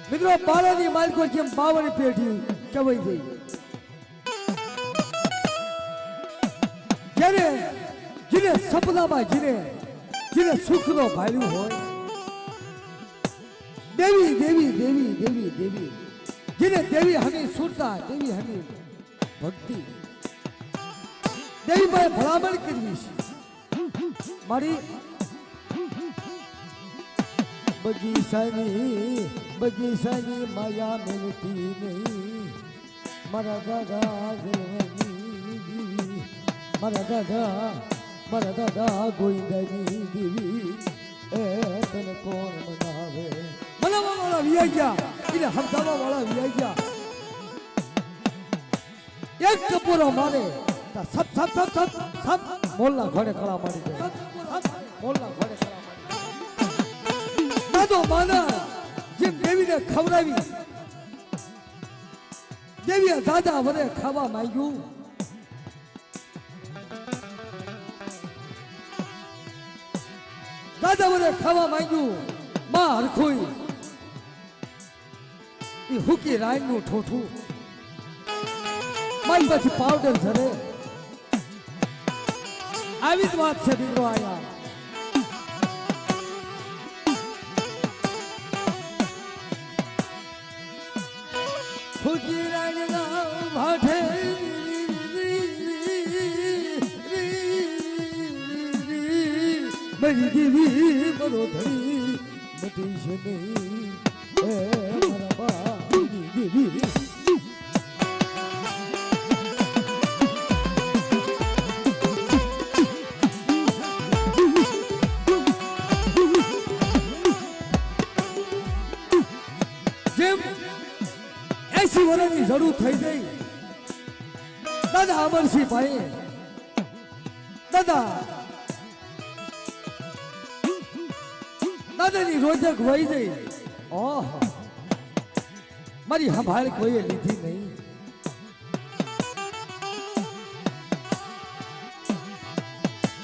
મિત્રો બાળાની માલકો જેમ બાવળી પેઢી કવાઈ ગઈ જ્યારે જેને સપનામાં જેને સુખનો ભાળ્યું હોય દેવી દેવી દેવી દેવી દેવી જેને દેવી હમી સુરતા દેવી હમી ભક્તિ દેવી પાસે ભલામણ કરવી છે મારી બગીચાની માયા મિલતી નહીં મારા દાદા દેવની મારા દાદા ગોવિંદની દેવી એ તને કોણ મનાવે મનાવવા વાળા વિયા ગયા એને હમદાવા વાળા વિયા ગયા એક કપૂરો મારે સપ સપ સપ સપ સપ મોલના ઘોડે કળા મારી જાય મોલના ઘોડે કળા મારી દાદો માના જેમ દેવીને ખવડાવી દેવીએ દાદા વરે ખાવા માંગ્યું દાદા વરે ખાવા માંગ્યું માં હરખોઈ એ હુકી રાયનું ઠોઠું મારી પછી પાવડર ઝરે આવી જ વાત છે દીકરો આયા હુકી રાયના ભાઠે મારી દેવી મરો ધણી મટી છે નહીં એ મારા બાની દેવી જેમ 80 વર્ષની જરૂર થઈ ગઈ દાદા અમરસિંહ ભાઈ દાદાની રોજક વહી ગઈ ઓહો મારી સંભાળ કોઈએ લીધી નહીં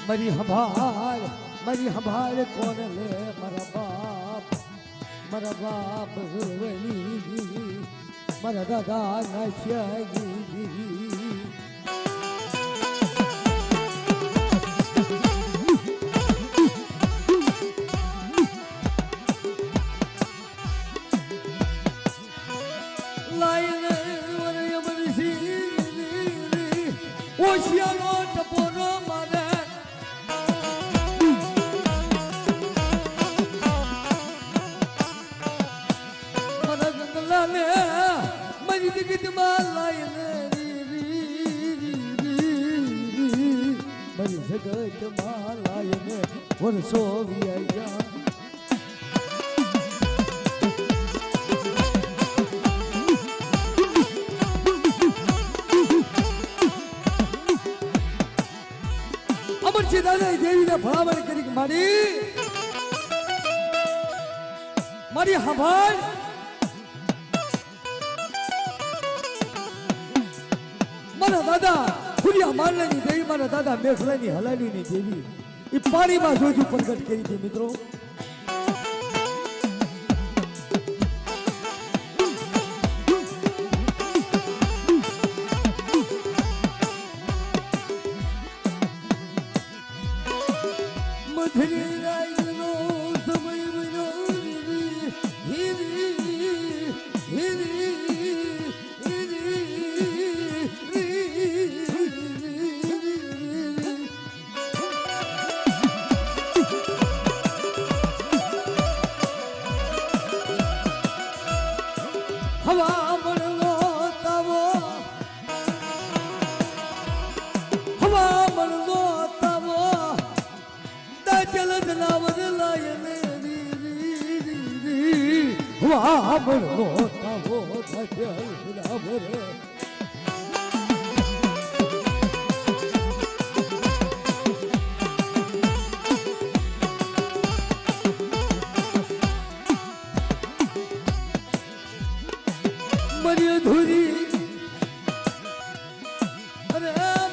મારી સંભાળ કોણ લે મારા બાપ ગુરવની મારા દાદા નાખ્યા ઓશિયાનો ટપોરો મારે મારા ગંગલાને મારી જગતમાં લાયને મારી જગતમાં લાયને વર્ષો વ્યાયા દાદા દેવીને ભલામણ કરી મારી સંભાળ મારા દાદા ખુલિયા મારલાની દેવી મારા દાદા મેઘલાની હલાલીની દેવી એ પાણીમાં જોજુ પ્રગટ કરી છે મિત્રો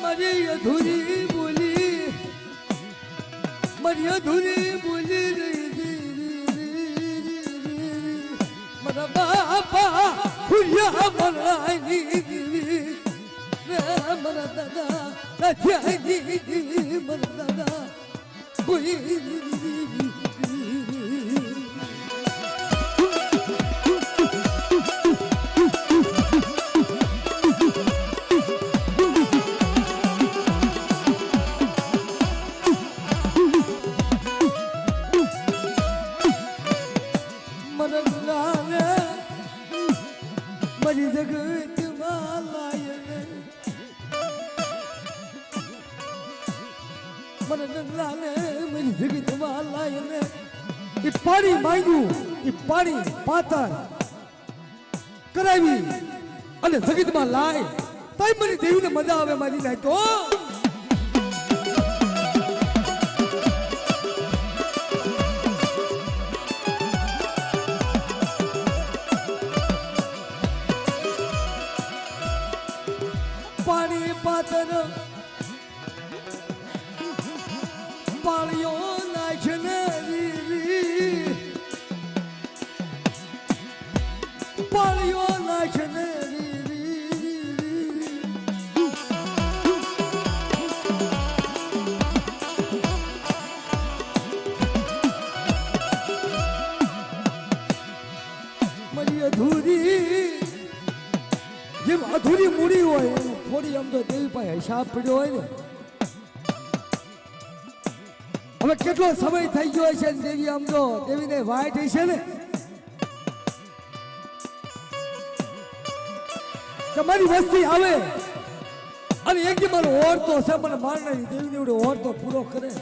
મારી અધૂરી બોલી મારી અધૂરી બોલી મારા મરણાની દેવી મરા દાદા રાજાની મરા દાદા કોઈ મારી જગતમાં લાયને મને નંગલાને મારી જગતમાં લાયને એ પાણી માંગ્યું એ પાણી પાતર કરાવી અને જગતમાં લાય તાઈ મારી દેવીને મજા આવે મારી નાય તો પાણી પાતર પાળીઓ નાખનારી પાળીઓ નાખનારી મારી અધૂરી જેમ અધૂરી મૂડી હોય થોડી આમ તો દેવી પાસે હિસાબ પડ્યો હોય ને હવે કેટલો સમય થઈ ગયો છે દેવી આમ તો દેવીને વાઈટ છે ને તમારી વસ્તી આવે અને એક દી મારો ઓરતો છે મને મારનારી દેવીને એવડો ઓરતો પૂરો કરે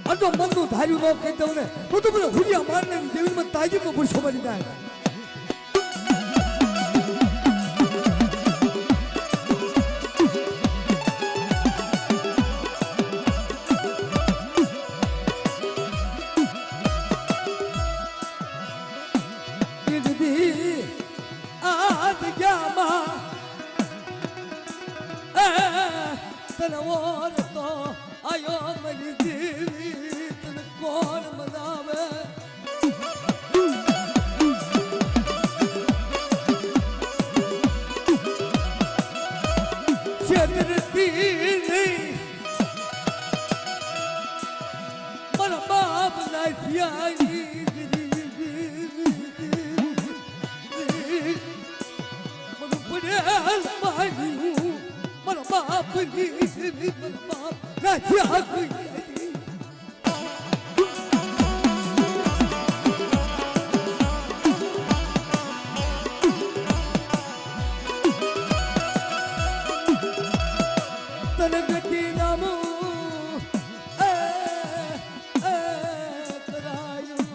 આ તો મનનું ધાર્યું ન કહી દઉં ને તો બધો હુડિયા મારનારી દેવી મને તાજીમાં પૂછો બની જાય તો આયો મરી દેવી તને કોણ મનાવે છેતરતી નહીં મારા બાપ નાખ્યા મને પડેલ પાડ્યું મારા બાપ મારા બાપ રાખ્યા તને બેટી નામ કરાયું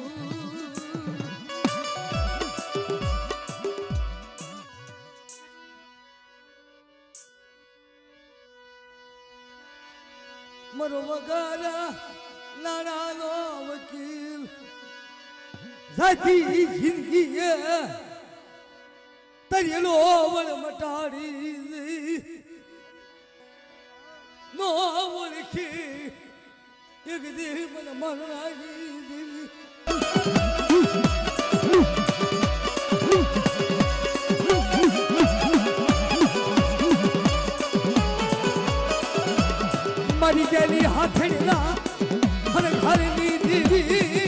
મારો વગારા નાણાનો વકીલ સાચી જિંદગી તરેલો વળ મટાડી નો ઓળખી એક દેહ મને મરણાવી દેવી મારી ગયેલી હાથેડા અને ઘરની દેવી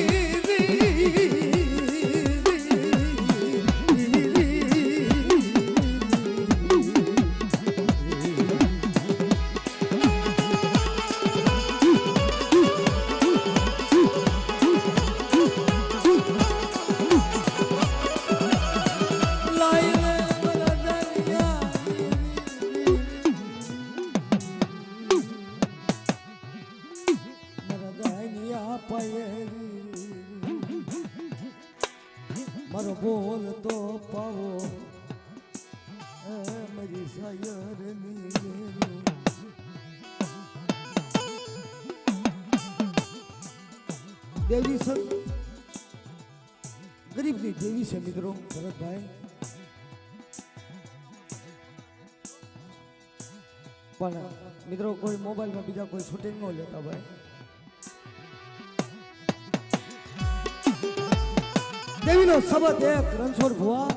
મારો બોલ તો પાવો મારી શાયરની દેવી સર ગરીબની દેવી છે મિત્રો ભરતભાઈ પણ મિત્રો કોઈ મોબાઈલમાં બીજા કોઈ શૂટિંગ ન લેતા ભાઈ દેવીનો શબ્દ એક રણછોડ ભુવા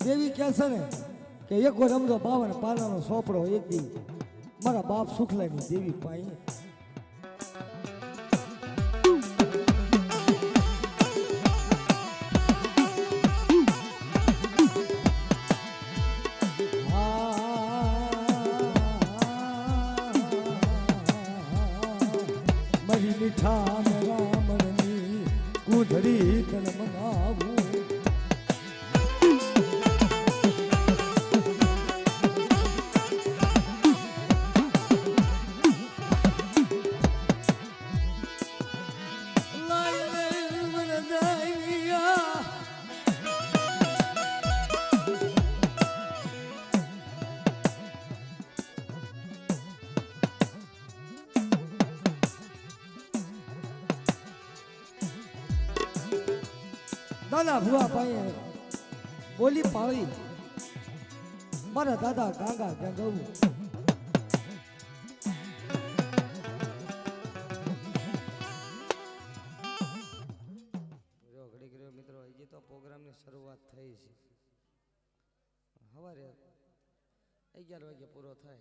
દેવી કહે છે ને કે એક વાર રમજો 52 પાનાનો સોપડો એક દી મારા બાપ સુખલાની દેવી પાઈ મારી મીઠા રામણની કુધડી તન મનાવું દાદા ભુવા ભાઈ બોલી પાળી મારા દાદા ગાંગા ગંગવું ઘડી ગયો મિત્રો હજી તો પ્રોગ્રામની શરૂઆત થઈ છે સવારે 11 વાગે પૂરો થાય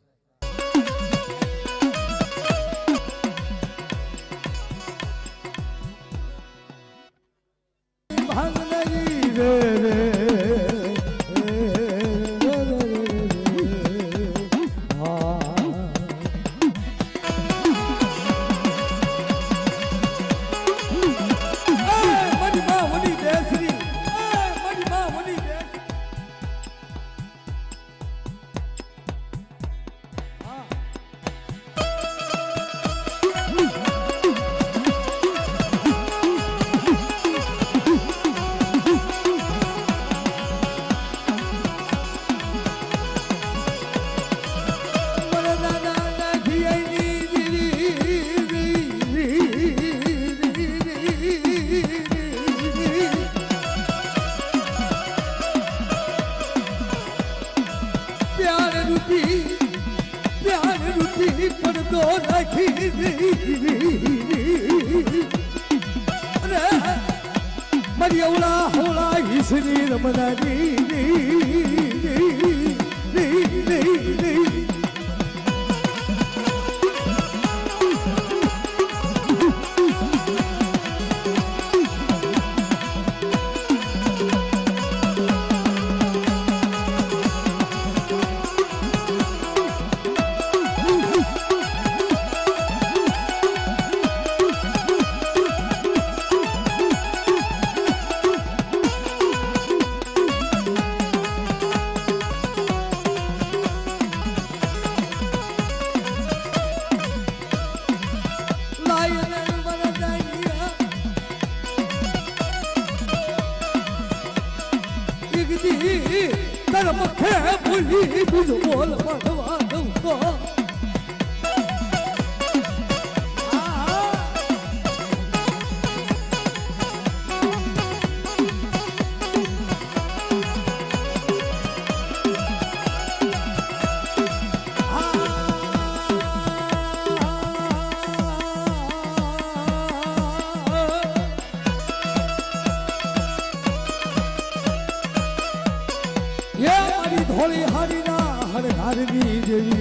Mariola, hola, is in the Holy Harina, Hare Harini Devi,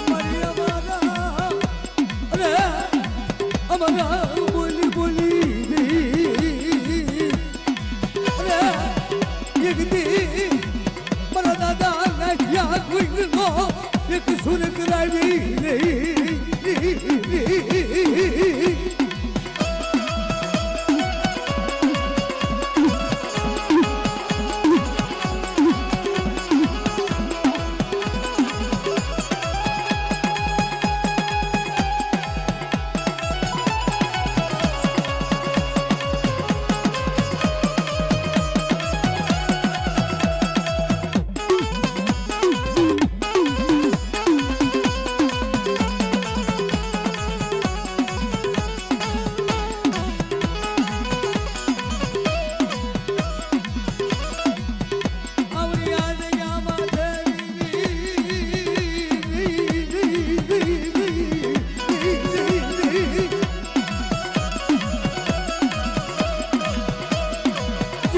Maria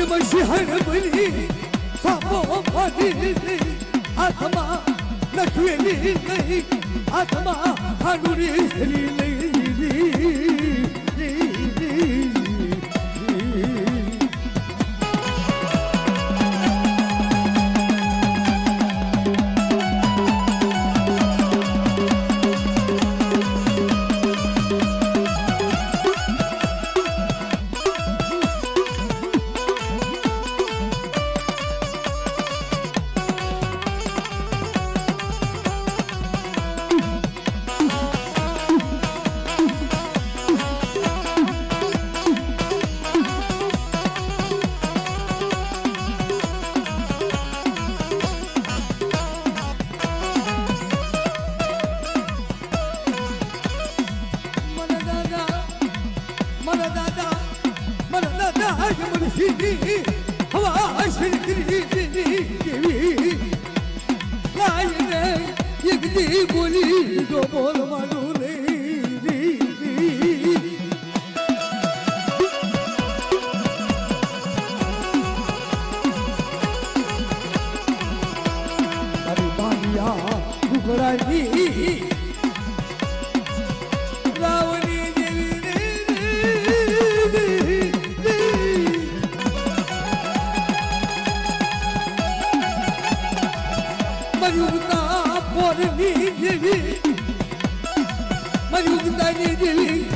જેમાં સિંહણ બની સાપો પાડી હાથમાં નખવેલી નહીં હાથમાં હાડુરી ધરી બોલી જો બોલ માનું ઘોડાની રાવણી મયુગતા પોરની દેવી મયુગતાની દેવી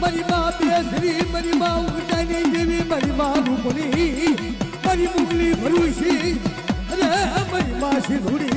મારી મા બેસરી મારી મા ઉગતાની દેવી મારી મા રૂપણી મારી મુગલી ભરૂસી અરે મારી મા સિંધુડી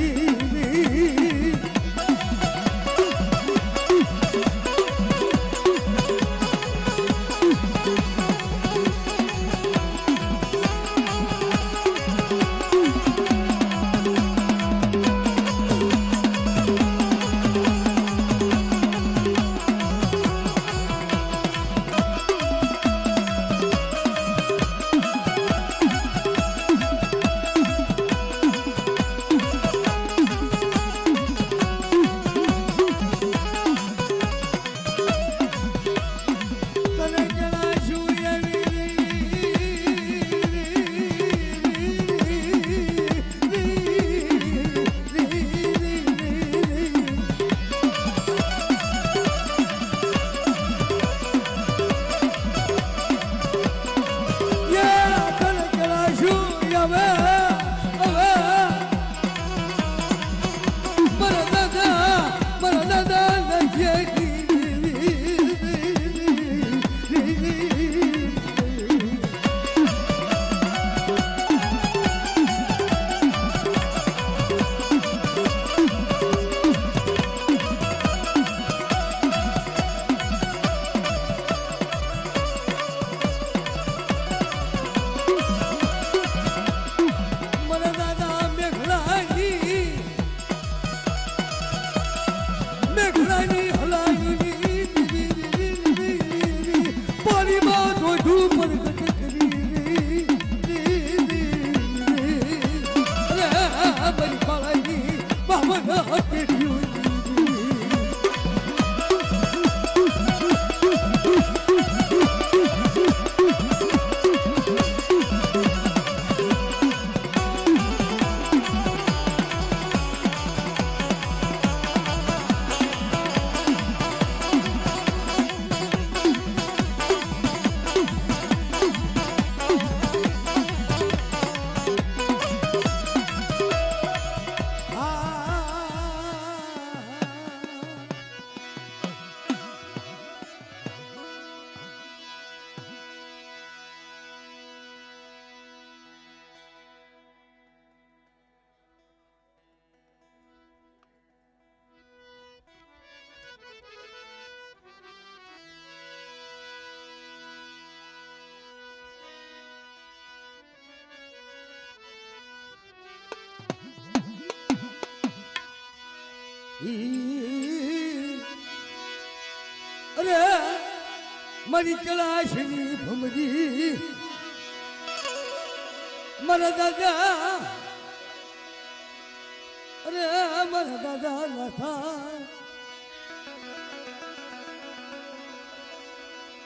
અરે મારી કલાશની ભમરી મારા દાદા અરે મારા દાદા નાથા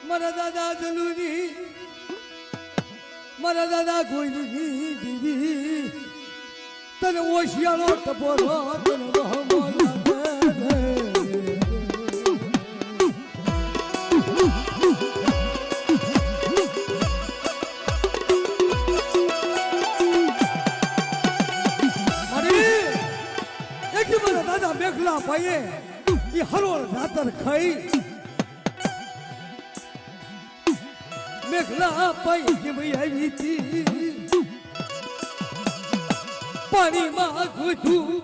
મારા દાદા દલુની મારા દાદા ગોઈની દીવી તને ઓશિયાળો ટપોરો તને વહમો લાગે મારા દાદા મેઘલા ભાઈએ એ હરોળ રાતર ખાઈ મેઘલા પાઈ કે ભાઈ આવી હતી પાણીમાં ગોઠું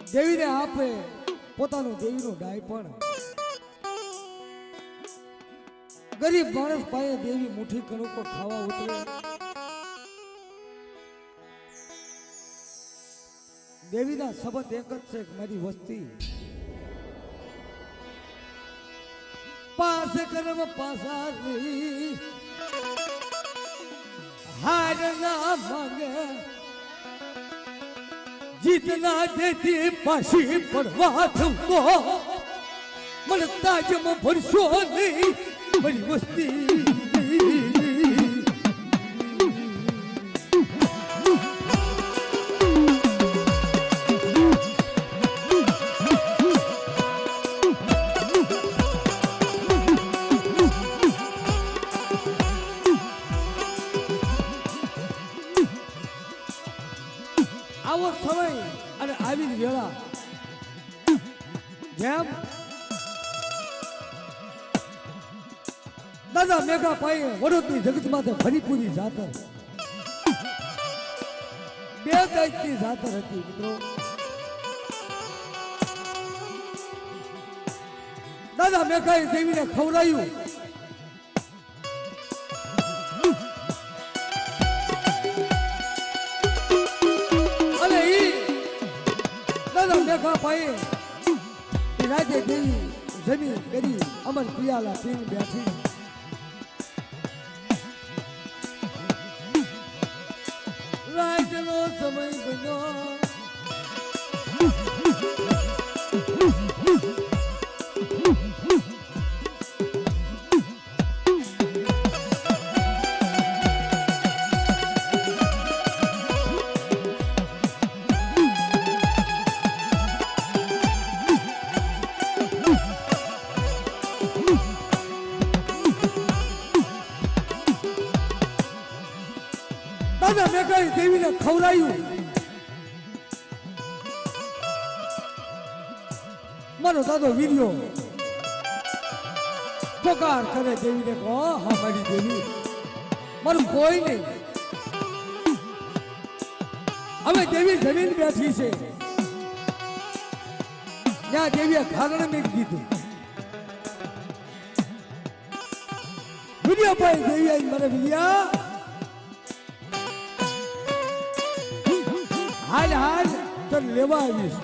દેવીને આપે પોતાનું દેવીનું ડાય પણ ગરીબ માણસ પાસે દેવી મુઠ્ઠી કણકો ખાવા ઉતરે દેવીના શબ્દ એક જ છે મારી વસ્તી પાસે કરમ પાસારી હાર ના માંગે જીતના દેતી પાછી પડવા થતો મને તાજમાં ભરશો નહીં મારી વસ્તી આવો સમય અને આવી વેળા જેમ દાદા મેઘા પાયે વડોદરી જગતમાં ફરીપુરી જાતર બે દૈતની જાતર હતી મિત્રો દાદા મેઘાએ દેવીને ખવડાયું મેઘા પાયે રાજે દેવી જમી કરી અમર પિયાલા પીને બેઠી રાજનો સમય બન્યો દાદા મેઘાએ દેવીને ખવડાયું મારો દાદો વીર્યો પોકાર કરે દેવીને કહો હા મારી દેવી મારું કોઈ નહીં હવે દેવી જમીન બેઠી છે ત્યાં દેવીએ ખાગણ મેં દીધું વીર્યો ભાઈ દેવી આવી મને વીર્યા હાલ હાલ તને લેવા આવીશ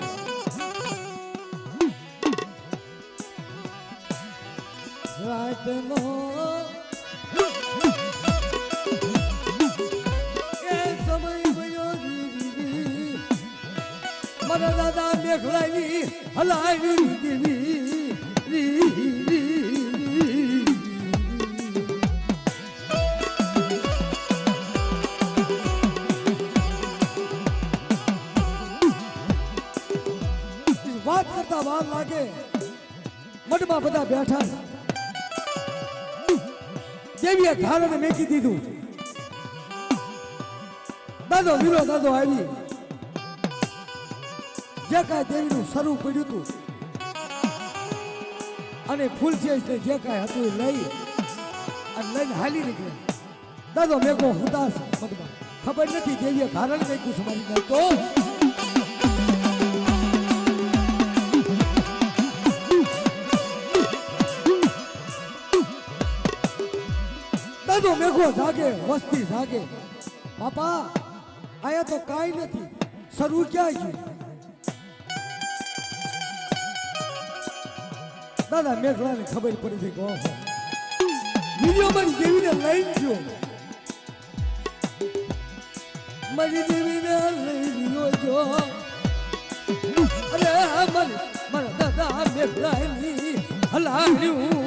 રાતનો એ સમય બન્યો મારા દાદા મેઘલાની હલાવી દેવી વાત કરતા વાર લાગે મઠમાં બધા બેઠા દેવીએ ઘારને મેકી દીધું દાદો વીરો દાદો આવી જે કાંઈ દેવીનું સ્વરૂપ પડ્યું હતું અને ફૂલ છે જે કાંઈ હતું લઈ અને લઈને હાલી નીકળે દાદો મેઘો હુતાશ મઠમાં ખબર નથી દેવીએ ઘારણ મેક્યું સમારી નાખતો દાદો મેઘો જાગે વસ્તી જાગે બાપા આયા તો કાંઈ નથી શરૂ ક્યાં ગયું દાદા મેઘલાને ખબર પડી છે કે ઓહો વિડીયો મારી દેવીને લઈને ગયો મારી દેવીને લઈ ગયો અરે મારા દાદા મેઘલાની હલાડ્યું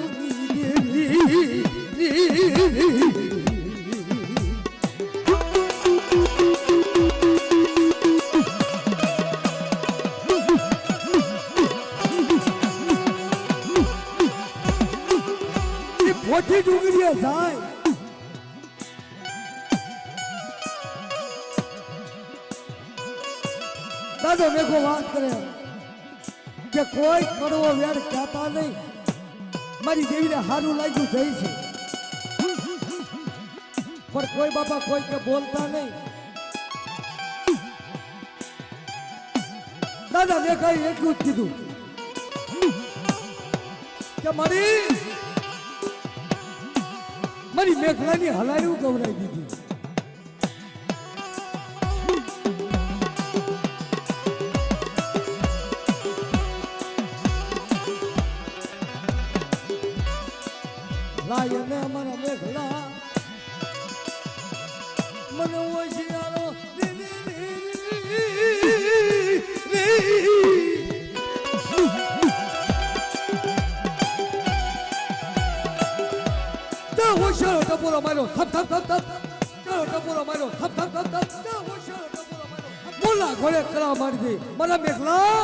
દેવી મોટી ડુંગરીએ જાય દાદો મેઘો વાત કરે કે કોઈ કડવો વેર કહેતા નહીં મારી દેવીને સારું લાગ્યું જાય છે પણ કોઈ બાપા કોઈ કે બોલતા નહીં દાદા મેઘાએ એટલું જ કીધું કે મારી મેઘલાની હલાયું ગવરાઈ દીધી લાયને અમારા મેઘલા મને ઓશિયારો હોશિયારો ટપોરો માર્યો થપ થપ થપ થપ ચાલો ટપોરો માર્યો થપ થપ થપ થપ હોશિયારો ટપોરો માર્યો બોલા ઘોડે કરા મારી દે મારા મેઘલા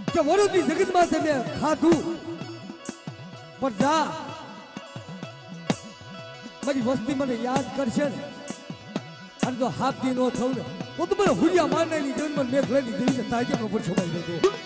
કે વરોની જગતમાં તમે ખાધું પણ જા મારી વસ્તી મને યાદ કરશે ને અને જો હાથથી નો થયું ને તો મને હુરિયા મારનારી જન્મ મેઘલાની દેવીને તાજે પર છોડાઈ દેતો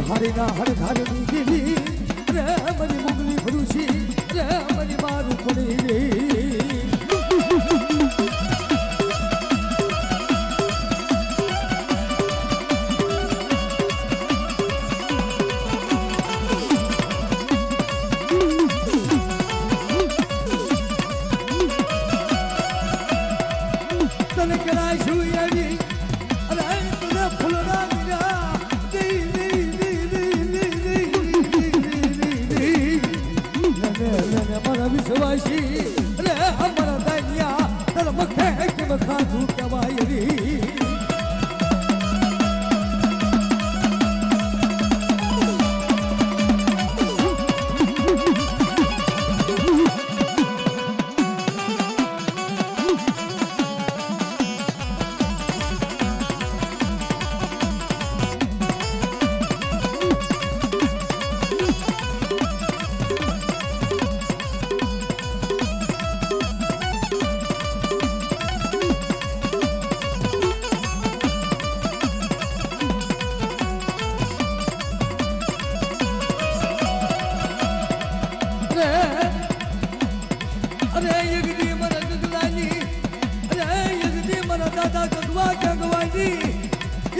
હરિના હર ઘરની દેવી રે મની મુગલી ભરુસી રે મની મારું પડી રે તને કરાય છું એવી અરે તને ફૂલના વિશ્વાસી રે અમારા દનિયા તર મખે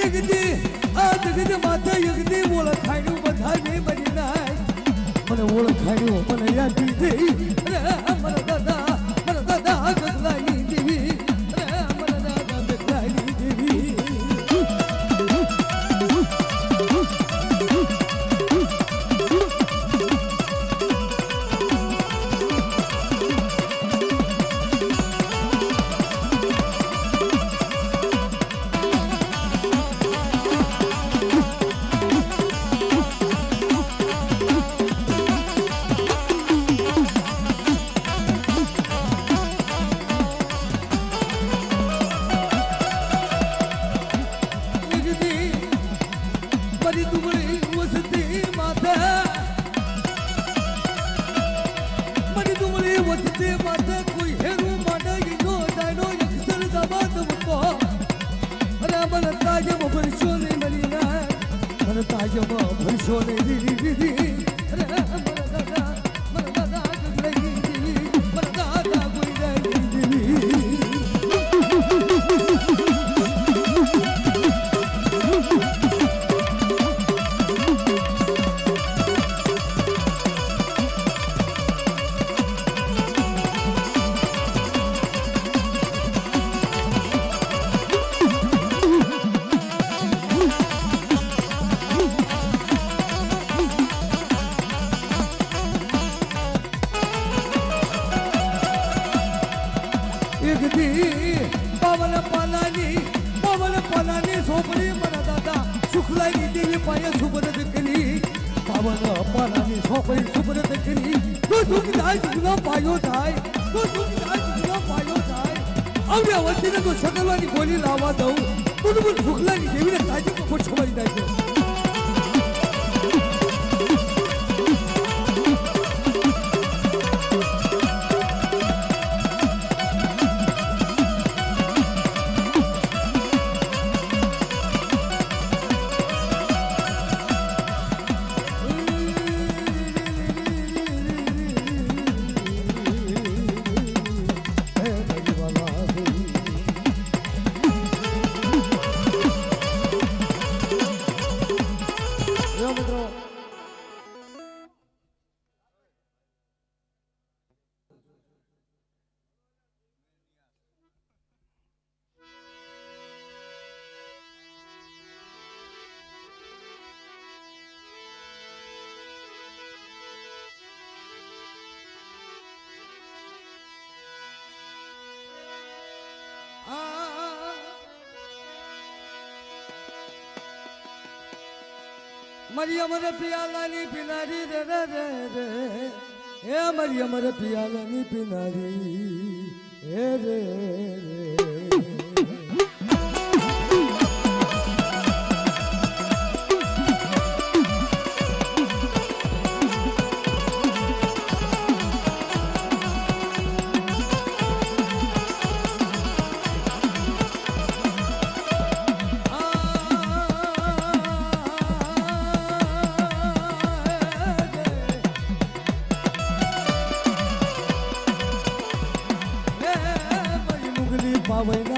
એકદી આ જગત માથે એકદી ઓળખાણ્યું બધાને મરી નાય મને ઓળખાણ્યું મને યાદ દીધી મને દાદા ગગલાની દેવી મને દાદા ગગલાની દેવી પવન પાલાની સોપડી મને દાદા સુખલાઈ દેવી પાયે સુબ્રત કરી પવન પાલાની સોપડી સુબ્રત કરી તો સુખ જાય સુખનો પાયો થાય તો સુખ જાય સુખનો પાયો થાય આવડે વચ્ચે તો શકલવાની ગોળી લાવવા દઉં તો સુખલાની દેવીને તાજી તો છોડી નાખ્યો मरी अमर पियालानी पिनारी रे रे रे रे हे मरी अमर पियालानी पिनारी हे रे रे Away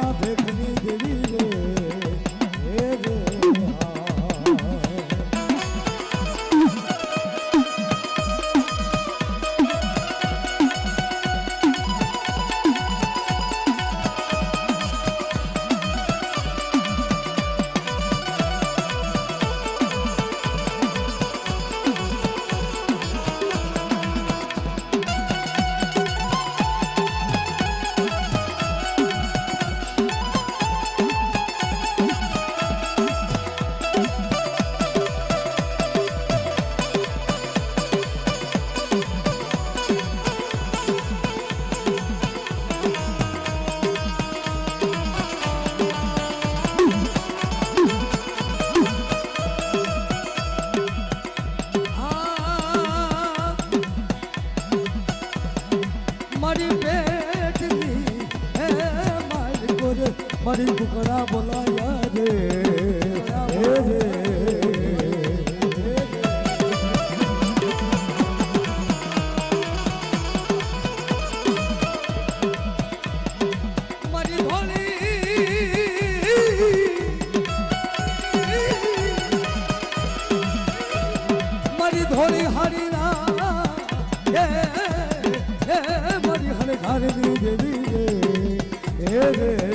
ઉગાડવી દેવી રે રે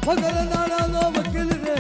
વગર નાણાનો વકીલ રે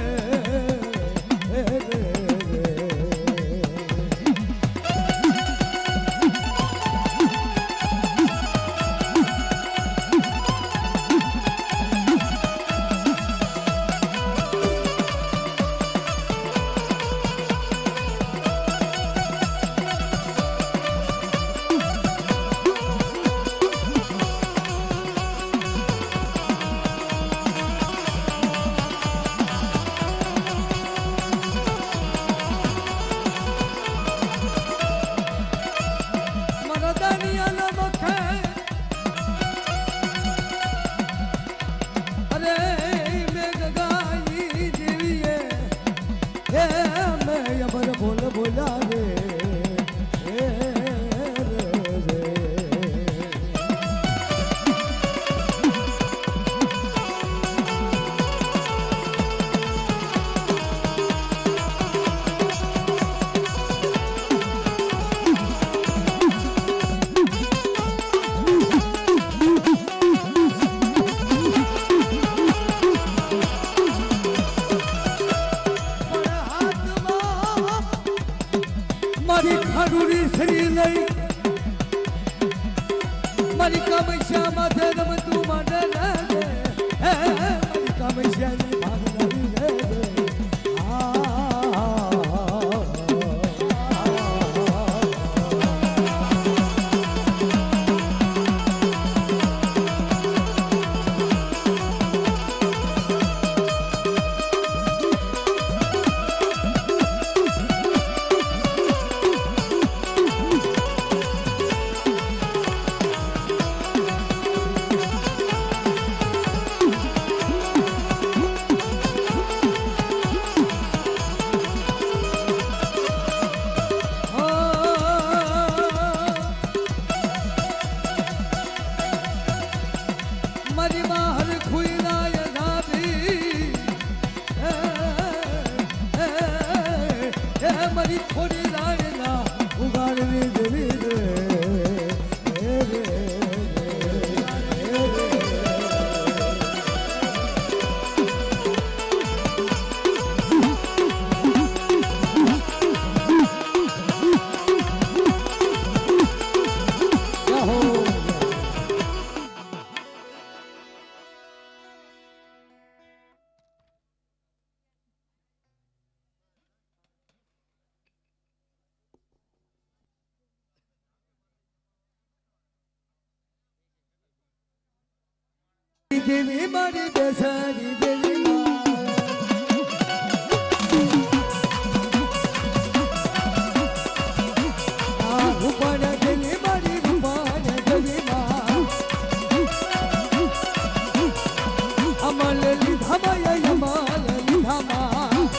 મારી ખાડુરી શરીર લઈ મારી કામૈયા માથે રમતું માંડે રે મારી કામૈયાની ભાગનારી રે મારી થોડી લાડના ઉગાડવી દેવી રે દેવી મારી બેસાડી દેવી રૂપાણ દેવી મારી રૂપાણ દેવી અમલ લીધામાં અમલ લીધામાં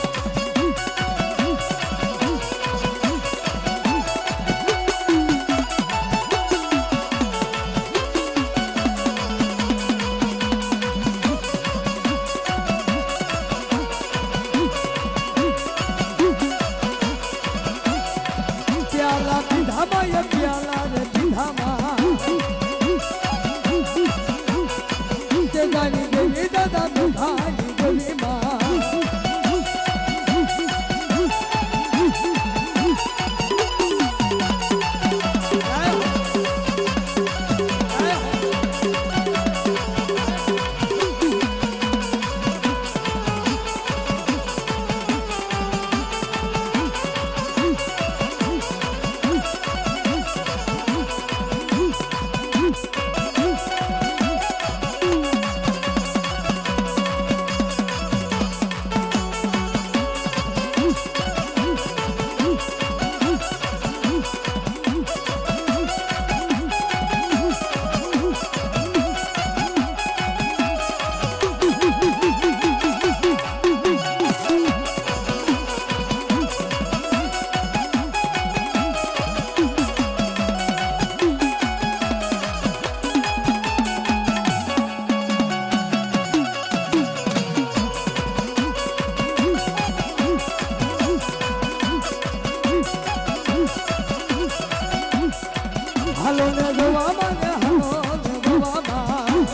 જોવામાં ને હાલો ને જોવામાં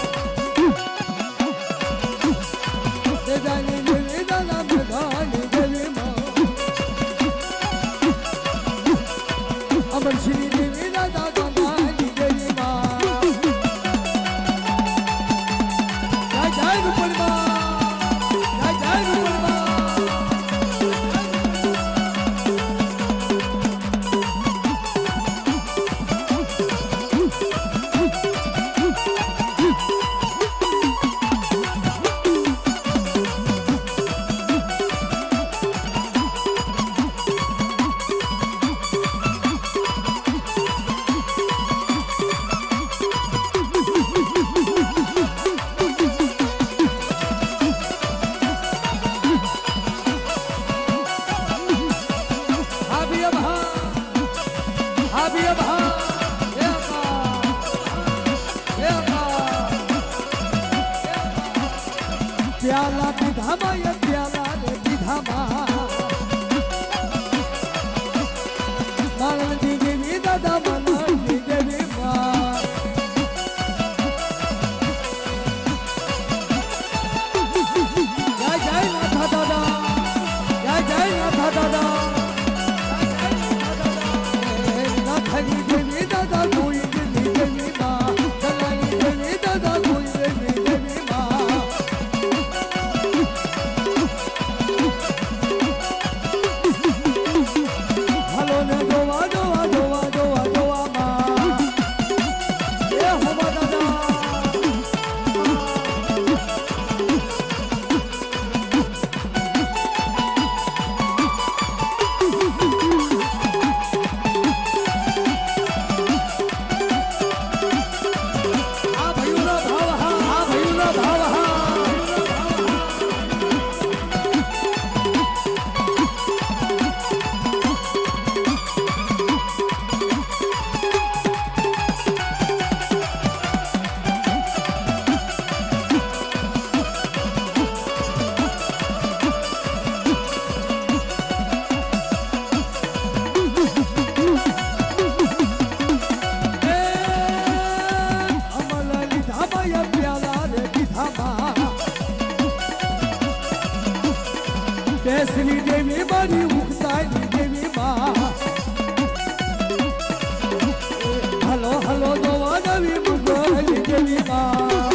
દેજાની દેવી દાદા મેઘાની દેવી માં અમરશ્રી દેવી દાદા દાદાની દેવી માં જય જય રૂપણમાં જય જય રૂપણમાં પ્યાલા પીધામાં એ પ્યાલા રે પીધામાં માલની દેવી દાદા મનની દેવી માં જય જય નાથા દાદા જય જય નાથા દાદા નાથની દેવી દાદા કોઈ દેવી માં ચલાની દેવી દાદા કોઈ દેવી માં કેસરી દેવી મારી ઉગતાની દેવી માં હલો હલો દોવા નવી મુગલની દેવી માં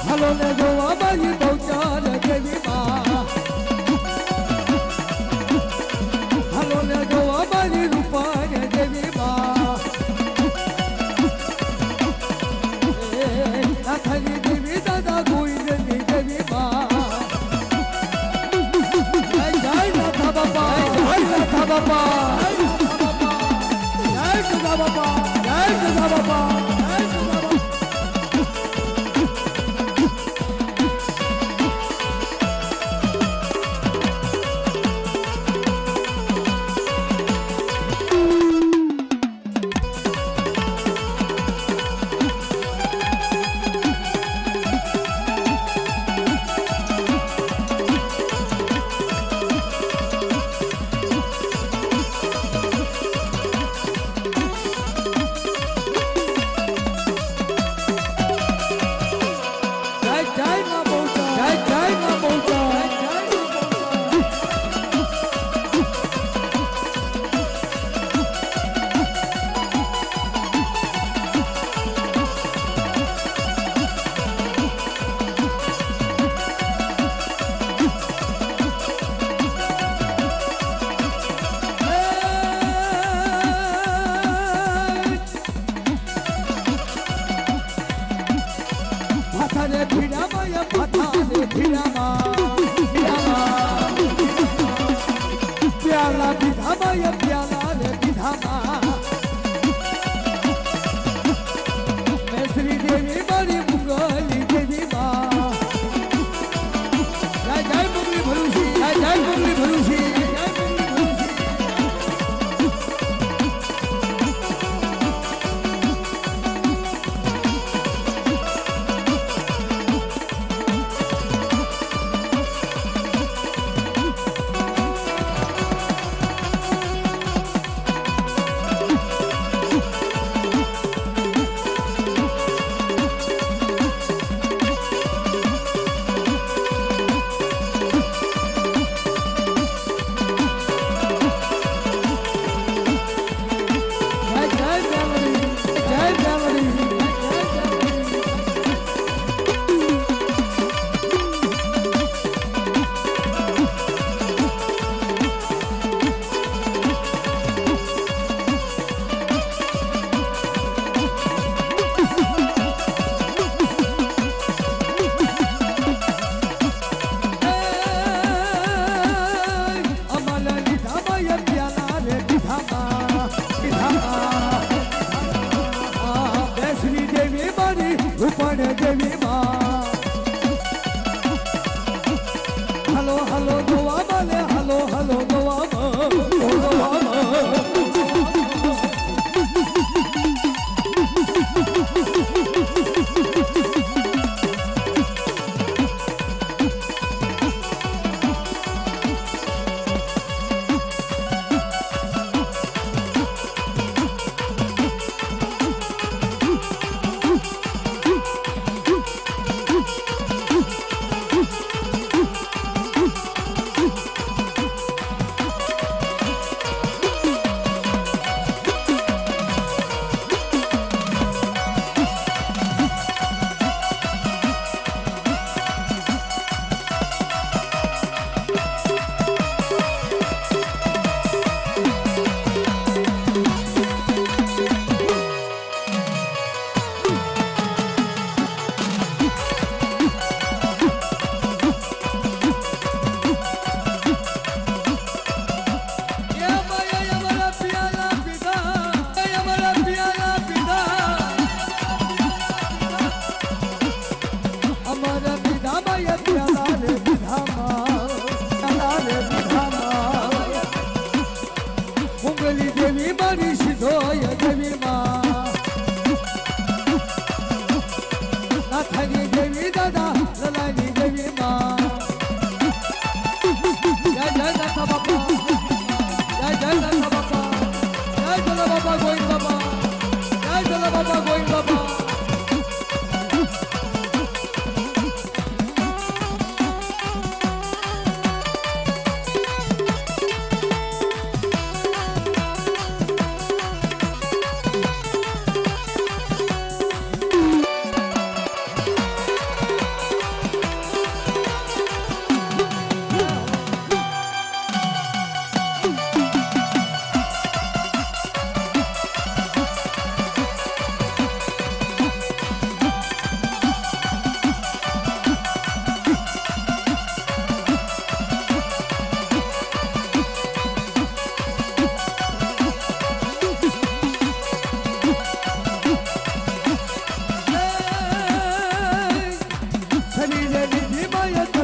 હલો ને જોવા મારી બહુચાર દેવી માં હલો ને જોવા મારી રૂપાર દેવી માં નાથની દેવી દાદા ગોઈલની દેવી માં જય જય નાથા બાપા જય નાથા બાપા જય જગા બાપા જય જગા બાપા જય જગા બાપા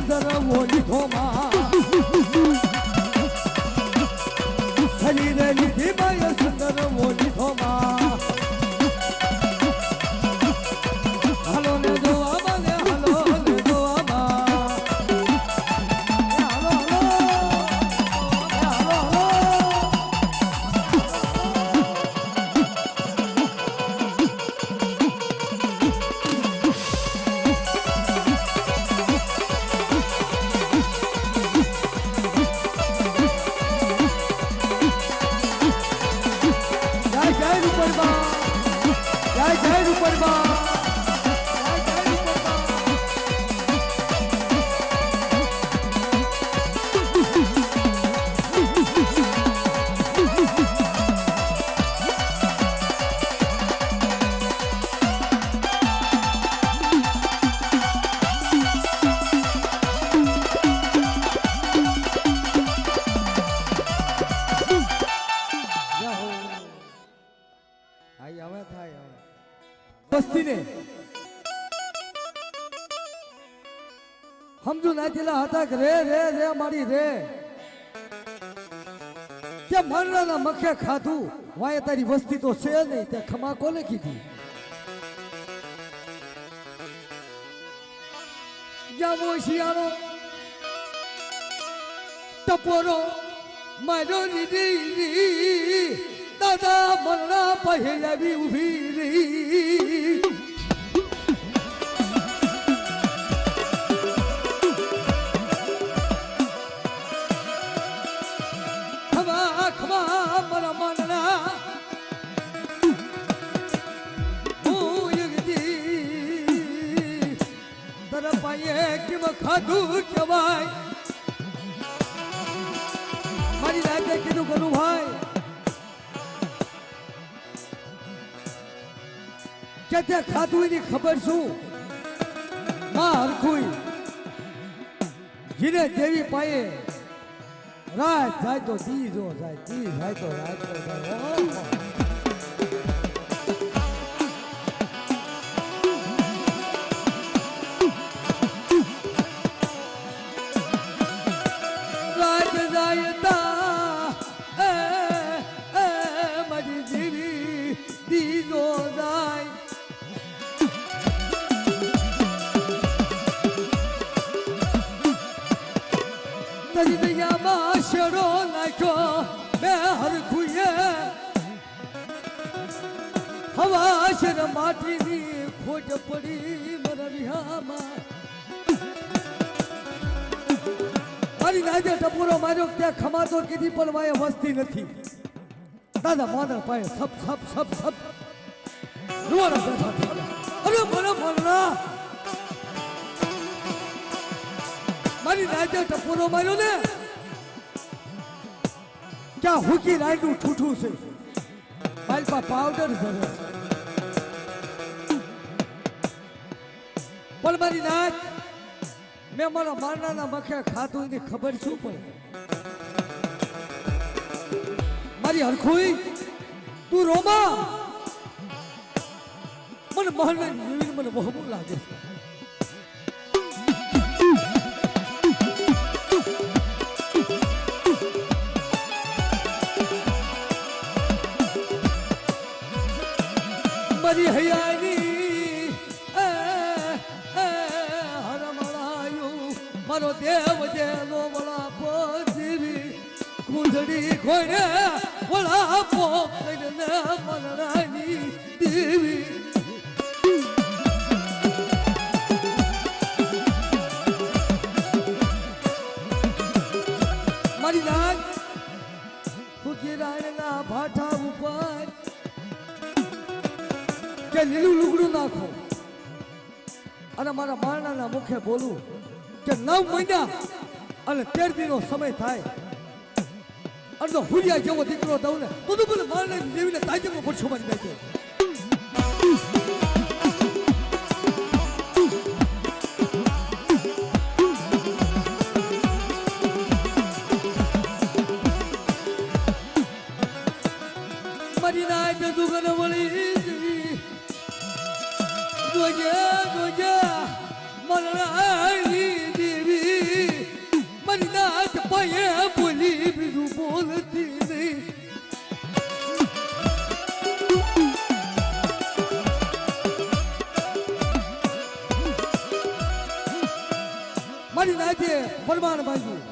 સુંદર ઓલી ધોમા શરીરે લીધી માય સુંદર ઓલી ધોમા હાલો ને જોવા મને હાલો ને જોવા હાલો વસ્તીને સમજુ નાચેલા હતા કે રે રે રે મારી રે તે મરણાના મખે ખાધું વાય તારી વસ્તી તો છે નહીં તે ખમા કોને કીધી જામો શિયાળો ટપોરો મારો દીદી દાદા મરણા પહે આવી ઉભી રહી ખમા ખમા મરા મરણા હું યગદી તર પાયે કેમ ખાધું કહેવાય મારી રાતે કીધું કરું ભાઈ કે તે ખાધું એની ખબર શું માં હરખુઈ જીને દેવી પાયે રાત જાય તો દી જો જાય દી જાય તો રાત જાય રાત જાય તા મારી દેવી દી જો જાય શેડો નાખ્યો બે હરખુએ હવા શેર માટીની ખોટ પડી મારા વિહામાં મારી નાજે ટપુરો માર્યો ત્યાં ખમાતો કીધી પણ માએ વસ્તી નથી દાદા માના પાયે સપ સપ સપ સપ રોવાના બેઠા અરે મને મરણા મારી નાજે ટપુરો માર્યો ને ક્યાં હુકી રાયનું ઠૂઠું છે માલપા પાવડર ભરે પણ મારી નાચ મેં મારા મારનાના મખે ખાધું એની ખબર શું પડે મારી હરખુઈ તું રોમા મને મહલને જોઈને મને બહુ લાગે છે મારી હૈયાની હરમળાયું મારો દેવ જેનો વળાપો જીવી કુંજડી ખોઈને વળાપો કરીને મરણાની દેવી મારી નાગ ફુકીરાણના ભાઠા ઉપર કે લીલું લુગડું નાખો અને મારા મારણાના મુખે બોલું કે 9 મહિના અને 13 દિનનો સમય થાય અને તો હુરિયા જેવો દીકરો દઉં ને તો તું બોલે મારણાની દેવીને તાજમાં પડછો મારી નાખ્યો મારી નાય જુગન વળી જોજે જોજે મરણાની દેવી પરમાણ માંગ્યું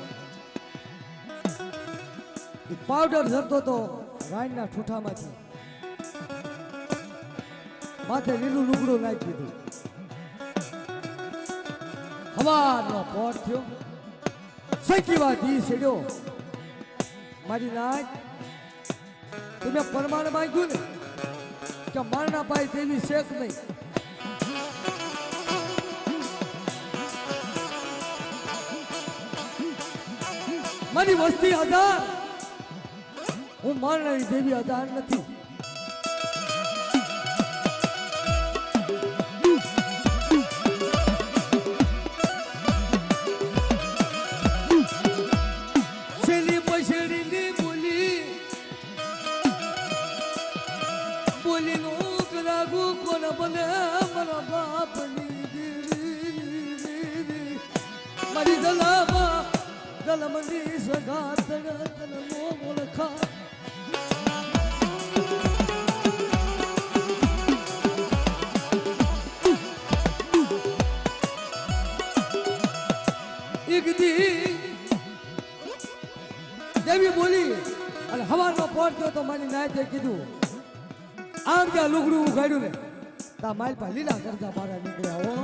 પાવડર જતો તો રાઈના ઠૂઠામાંથી માથે લીલું લુગડું નાખી દીધું હવારનો પોટ થયો સૈકી વાત ઈ છેડ્યો મારી નાચ તમે પરમાણ માંગ્યું ને કે મારના પાય તેવી શેક નહીં મારી વસ્તી આધાર હું મારનારી દેવી આધાર નથી શેલી પછેડીની બોલી નું કરાગુ કોણ બને મારા બાપની દેવી મારી દલામાં દલમની સગાતણ તલમો ઓળખા એક દી દેવી બોલી અને હવાનો પોટ ગયો તો મારી નાયતે કીધું આમ ત્યાં લુગડું ઉગાડ્યું ને તા માલ પા લીલા કરતા મારા નીકળ્યા હો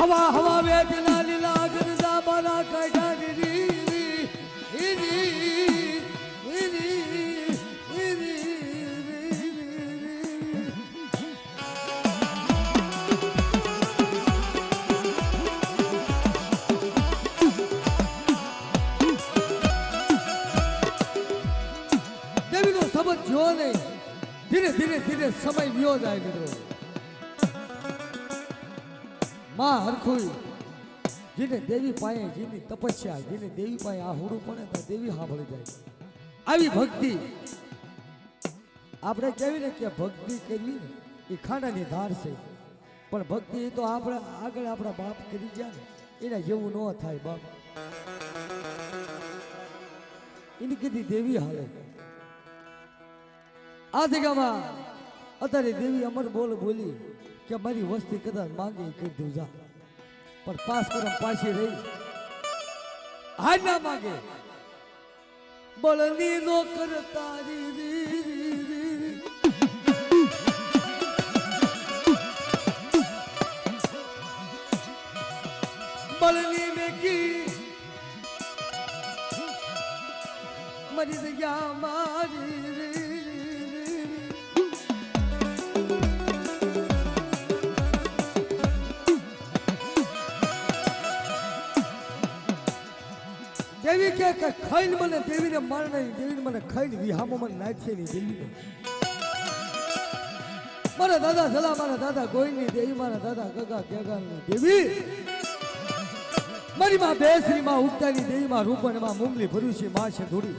હવા હવા વેચના લીલા કરતા મારા કાઢા જો નહીં ધીરે ધીરે ધીરે સમય વ્યો જાય મિત્રો માં હરખુઈ જેને દેવી પાએ જેની તપસ્યા જેને દેવી પાએ આ હુડું પડે તો દેવી સાંભળી જાય આવી ભક્તિ આપણે કહેવી ને કે ભક્તિ કરવી ને એ ખાડાની ધાર છે પણ ભક્તિ એ તો આપણે આગળ આપણા બાપ કરી ગયા ને એના જેવું ન થાય બાપ એની કીધી દેવી હાલે આ જગ્યામાં અત્યારે દેવી અમર બોલી કે મારી વસ્તી કદાચ માંગે કરી દઉં જા પણ પાસ કરમ પાછી રહી હાજ ના માંગે બળની નો કરતારી બળની મેકી મારી જગ્યા મારી દેવી કે ખાઈને મને દેવીને મારને દેવીને મને ખાઈને વિહામો મને નાખે ની દિલ્હી મારા દાદા સલા મારા દાદા ગોઈની દેવી મારા દાદા ગગા ગગાની દેવી મારી માં બેસરી માં ઉગતાની દેવી માં રૂપણ માં મુંગલી ભરુસી માં છે ધૂળી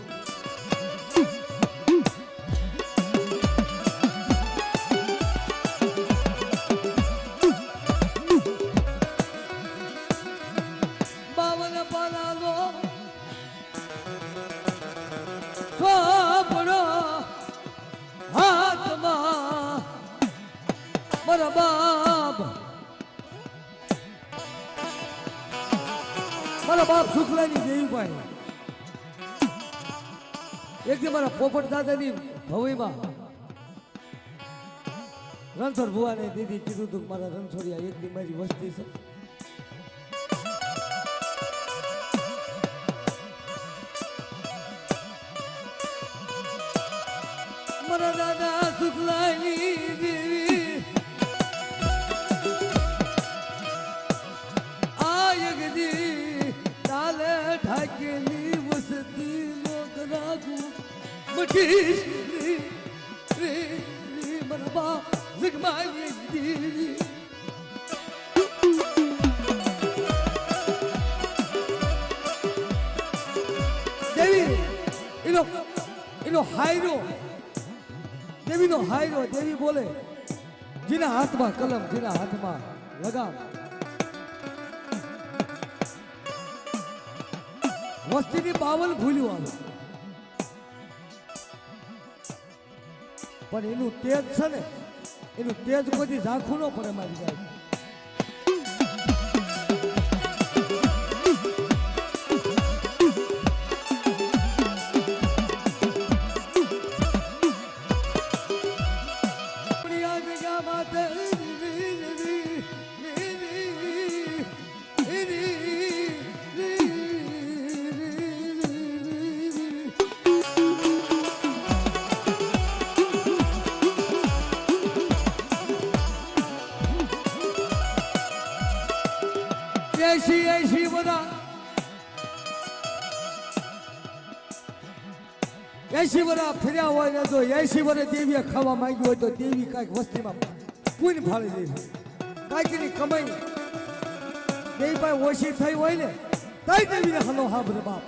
મારા બાપ સુખલાની દેવી ભાઈ એક દી મારા પોપટ દાદાની ભવીમાં રણછોડ ભુવાને દીદી કીધું તું મારા રણછોડિયા એક દી મારી વસ્તી છે મારા દાદા સુખલાની દેવી ઢાકેલી વસતી લોક રાખુ મઠી રે મરબા જગમાઈ દેવી દેવી એનો હાયરો દેવીનો હાયરો દેવી બોલે જેના હાથમાં કલમ જેના હાથમાં લગામ વસ્તીની બાવલ ભૂલ્યું આવે પણ એનું તેજ છે ને એનું તેજ કોઈ ઝાંખું ન પડે મારી જાય. એસી વર્ષ ફર્યા હોય ને તો 80 વર્ષ દેવીએ ખાવા માંગ્યું હોય તો દેવી કાંઈક વસ્તીમાં પૂન ફાળી દે છે. કાંઈકની કમાઈ દેવી પાસે ઓછી થઈ હોય ને તઈ દેવીને હલો હા bre બાપ.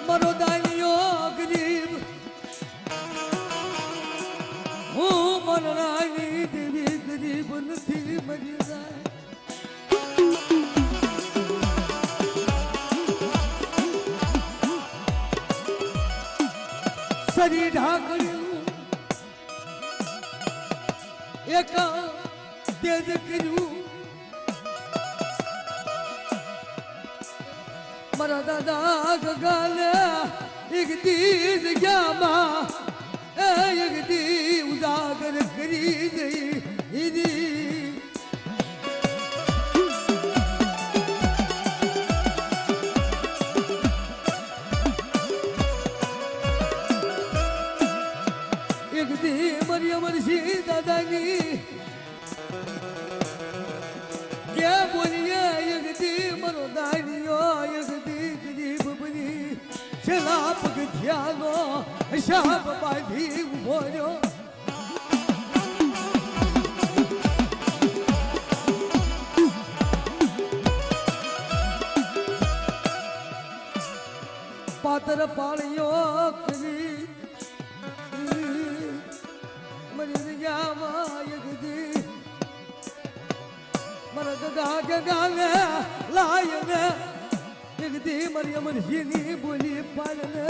મારો દાનિયો ગરીબ હું મરણાની દેવી ગરીબ નથી મરી જાય. શરીર ઢાંકણ્યું એક તેજ કર્યું મારા દાદા ગગાને એક દીદ ગયામાં એક દી ઉજાગર કરી દઈ. અમરસિંહ દાદાની કે બોલીએ યગદી મરો દાણીઓ યગદી ગરીબ બની છેલ્લા પગથિયાનો શાપ બાંધી ઉભો રહ્યો. પાતર પાળીઓ કરી મારા ગગા ગગાને લાયને જગદી મારી અમરસિંહની બોલી પાડને.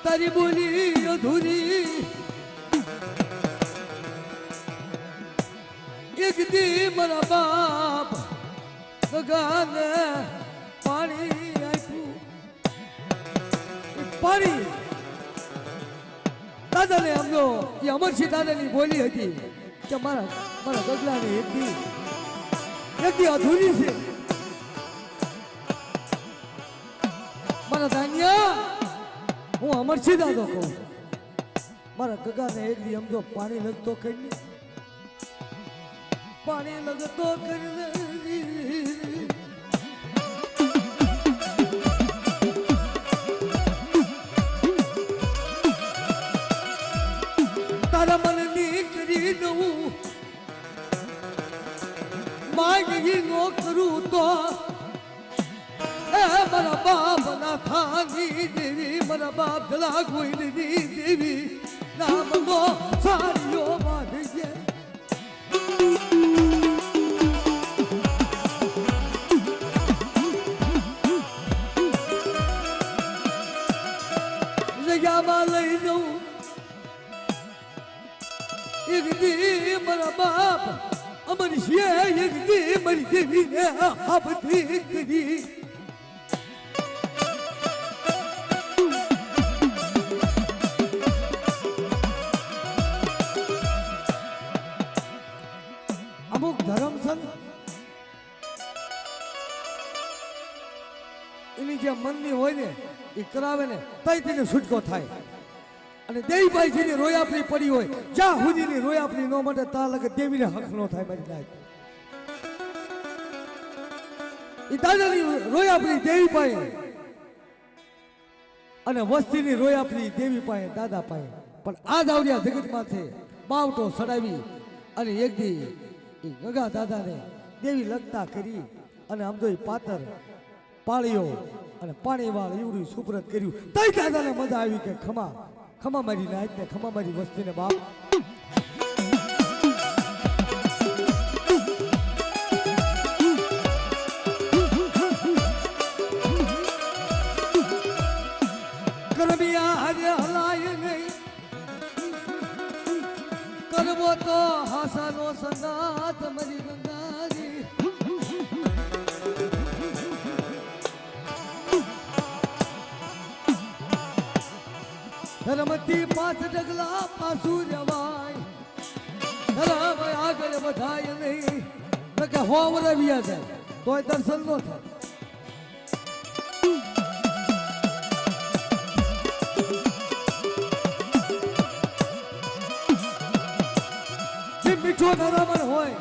તારી બોલી અધૂરી એક દી મારા બાપ ગગાને પાણી આપ્યું. પાણી દાદાને સમજો એ અમરસિંહ દાદાની બોલી હતી કે મારા ગગલાની એક દી અધૂરી છે. મારા ધાન્યા હું અમરસિંહ દાદો કહું મારા ગગાને એક દી સમજો પાણી લગતો કરી પાણી લગતો કરી તારા મનની કરી દઉં માંગી નો કરું તો મારા બાપ ના થાની દેવી મારા બાપ જલા કોઈ દેવી નામ નો સારીઓ બાંધીએ. જગ્યામાં લઈ જવું એક દી મારા બાપ અમરસિંહ એક દી મારી દેવીને આપતી કરી. અમુક ધર્મ છે એની જે મનની હોય ને એ કરાવે ને તઈ તેને છૂટકો થાય. અને દેવીભાઈ જેની રોયાપરી પડી હોય જ્યાં સુધીની રોયાપરી ન મળે ત્યાં લગે દેવીને હક ન થાય મારી લાયક. એ દાદાની રોયાપરી દેવી પાસે અને વસ્તીની રોયાપરી દેવી પાસે દાદા પાસે. પણ આ દાવડિયા જગતમાં છે બાવટો સડાવી અને એક દી એ ગગા દાદાને દેવી લગતા કરી અને આમ તો પાતર પાળીઓ અને પાણી વાળ એવડું સુપ્રત કર્યું તઈ દાદાને મજા આવી કે ખમા ખમા મારી નાયત ને ખમા મારી વસ્તીને બાપ કરમિયા હરે હલાય નહીં કરવો તો હાસાનો સંગાત મારી ગંગાજી ધર્મથી 5 ડગલા પાછું જવાય ધર્મ આગળ વધાય નહીં કે હો વરવ્યા જાય તોય દર્શન ન થાય મીઠો મેરામણ હોય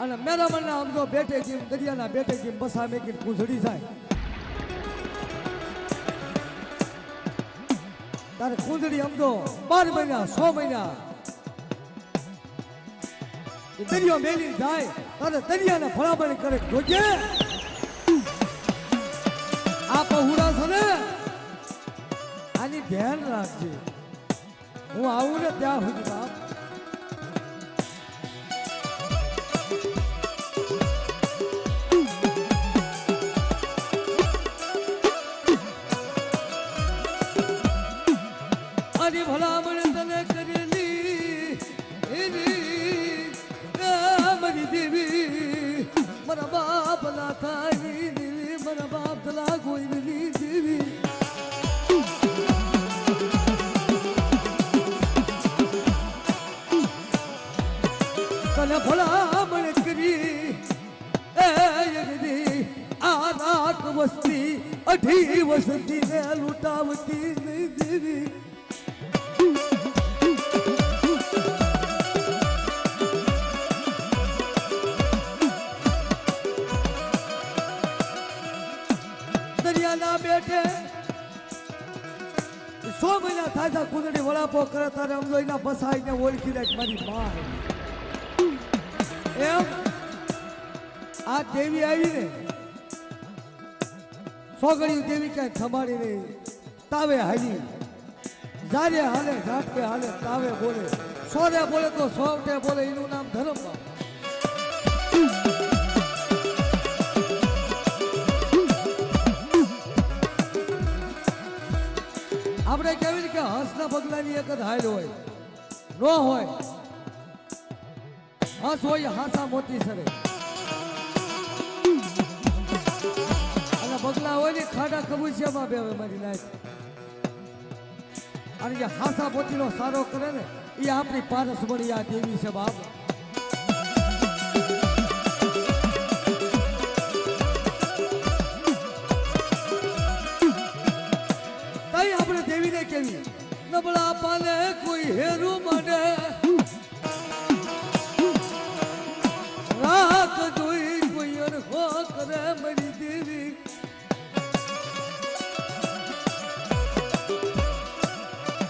અને મેરામણ ના આમ તો બેઠે જેમ દરિયાના બેઠે જેમ બસા મેકીને પૂંછડી જાય તારે કુંદડી આમ તો 12 મહિના 6 મહિના દરિયો મેલી જાય તારે દરિયાને ફળામણ કરે જોજે આ પહોળા છે ને આની ધ્યાન રાખજે હું આવું ને ત્યાં સુધી બાપ ભલામણ તને કરેલી મારી દેવી મારા બાપ ના થાય દેવી મારા બાપ તલા કોઈ દેવી તને ભલામણ કરી આ રાત વસ્તી 18 વસ્તી ને લૂંટાવતી નહીં દેવી દરિયાના બેઠે 100 મહિના થાય કુંદડી વડાપો કરે તારે સમજો એના બસાઈને ઓળખી દે મારી માં એમ આ દેવી આવી ને સોગડિયું દેવી કઈ સંભાળી નહીં તાવે હાલી જારે હાલે ઝાટકે હાલે તાવે બોલે સોરે બોલે તો સોવટે બોલે એનું નામ ધર્મ આપણે કેવી કે હંસના બગલાની એક જ હાલ હોય નો હોય હંસ હોય હાસા મોતી સરે અને બગલા હોય ને ખાડા કબૂચિયામાં બેવે મારી નાખ અને જે હાસા મોતીનો સારો કરે ને એ આપણી પારસ વળી આ દેવી છે બાપ આપણે દેવીને કેવી નબળા પાલે કોઈ હેરું મને રાત જોઈ કોઈ અરખો કરે મારી દેવી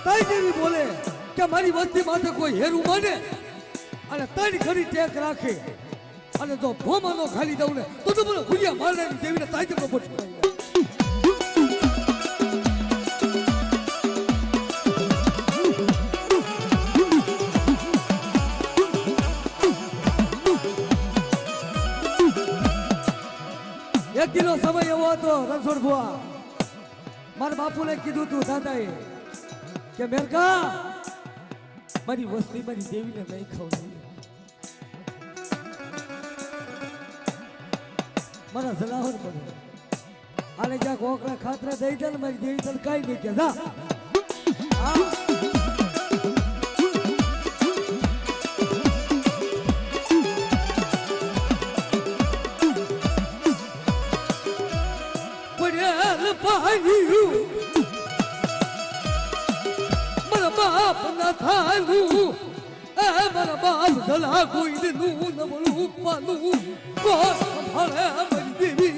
તાઈ દેવી બોલે કે મારી વસ્તી માટે કોઈ હેરું મને અને તારી ઘડી ટેક રાખે અને જો ભોમાનો ખાલી દઉં ને તો બોલો ભૂલિયા મારનારી દેવીને તાઈ તમને પૂછે એક દિનો સમય એવો હતો રણછોડ ભુવા મારા બાપુને કીધું તું દાદાએ કે મેરકા મારી વસ્તી મારી દેવીને નહીં ખવડાવી મારા જલાવર પડે આને જ્યાં કોકરા ખાતરા દઈ દે ને મારી દેવી તને કઈ નહીં કે જા મારા બાપ ના થાયું મારા બાપ જલા કોઈ નું નવલું પાનું કોણ સંભાળે મારી દેવી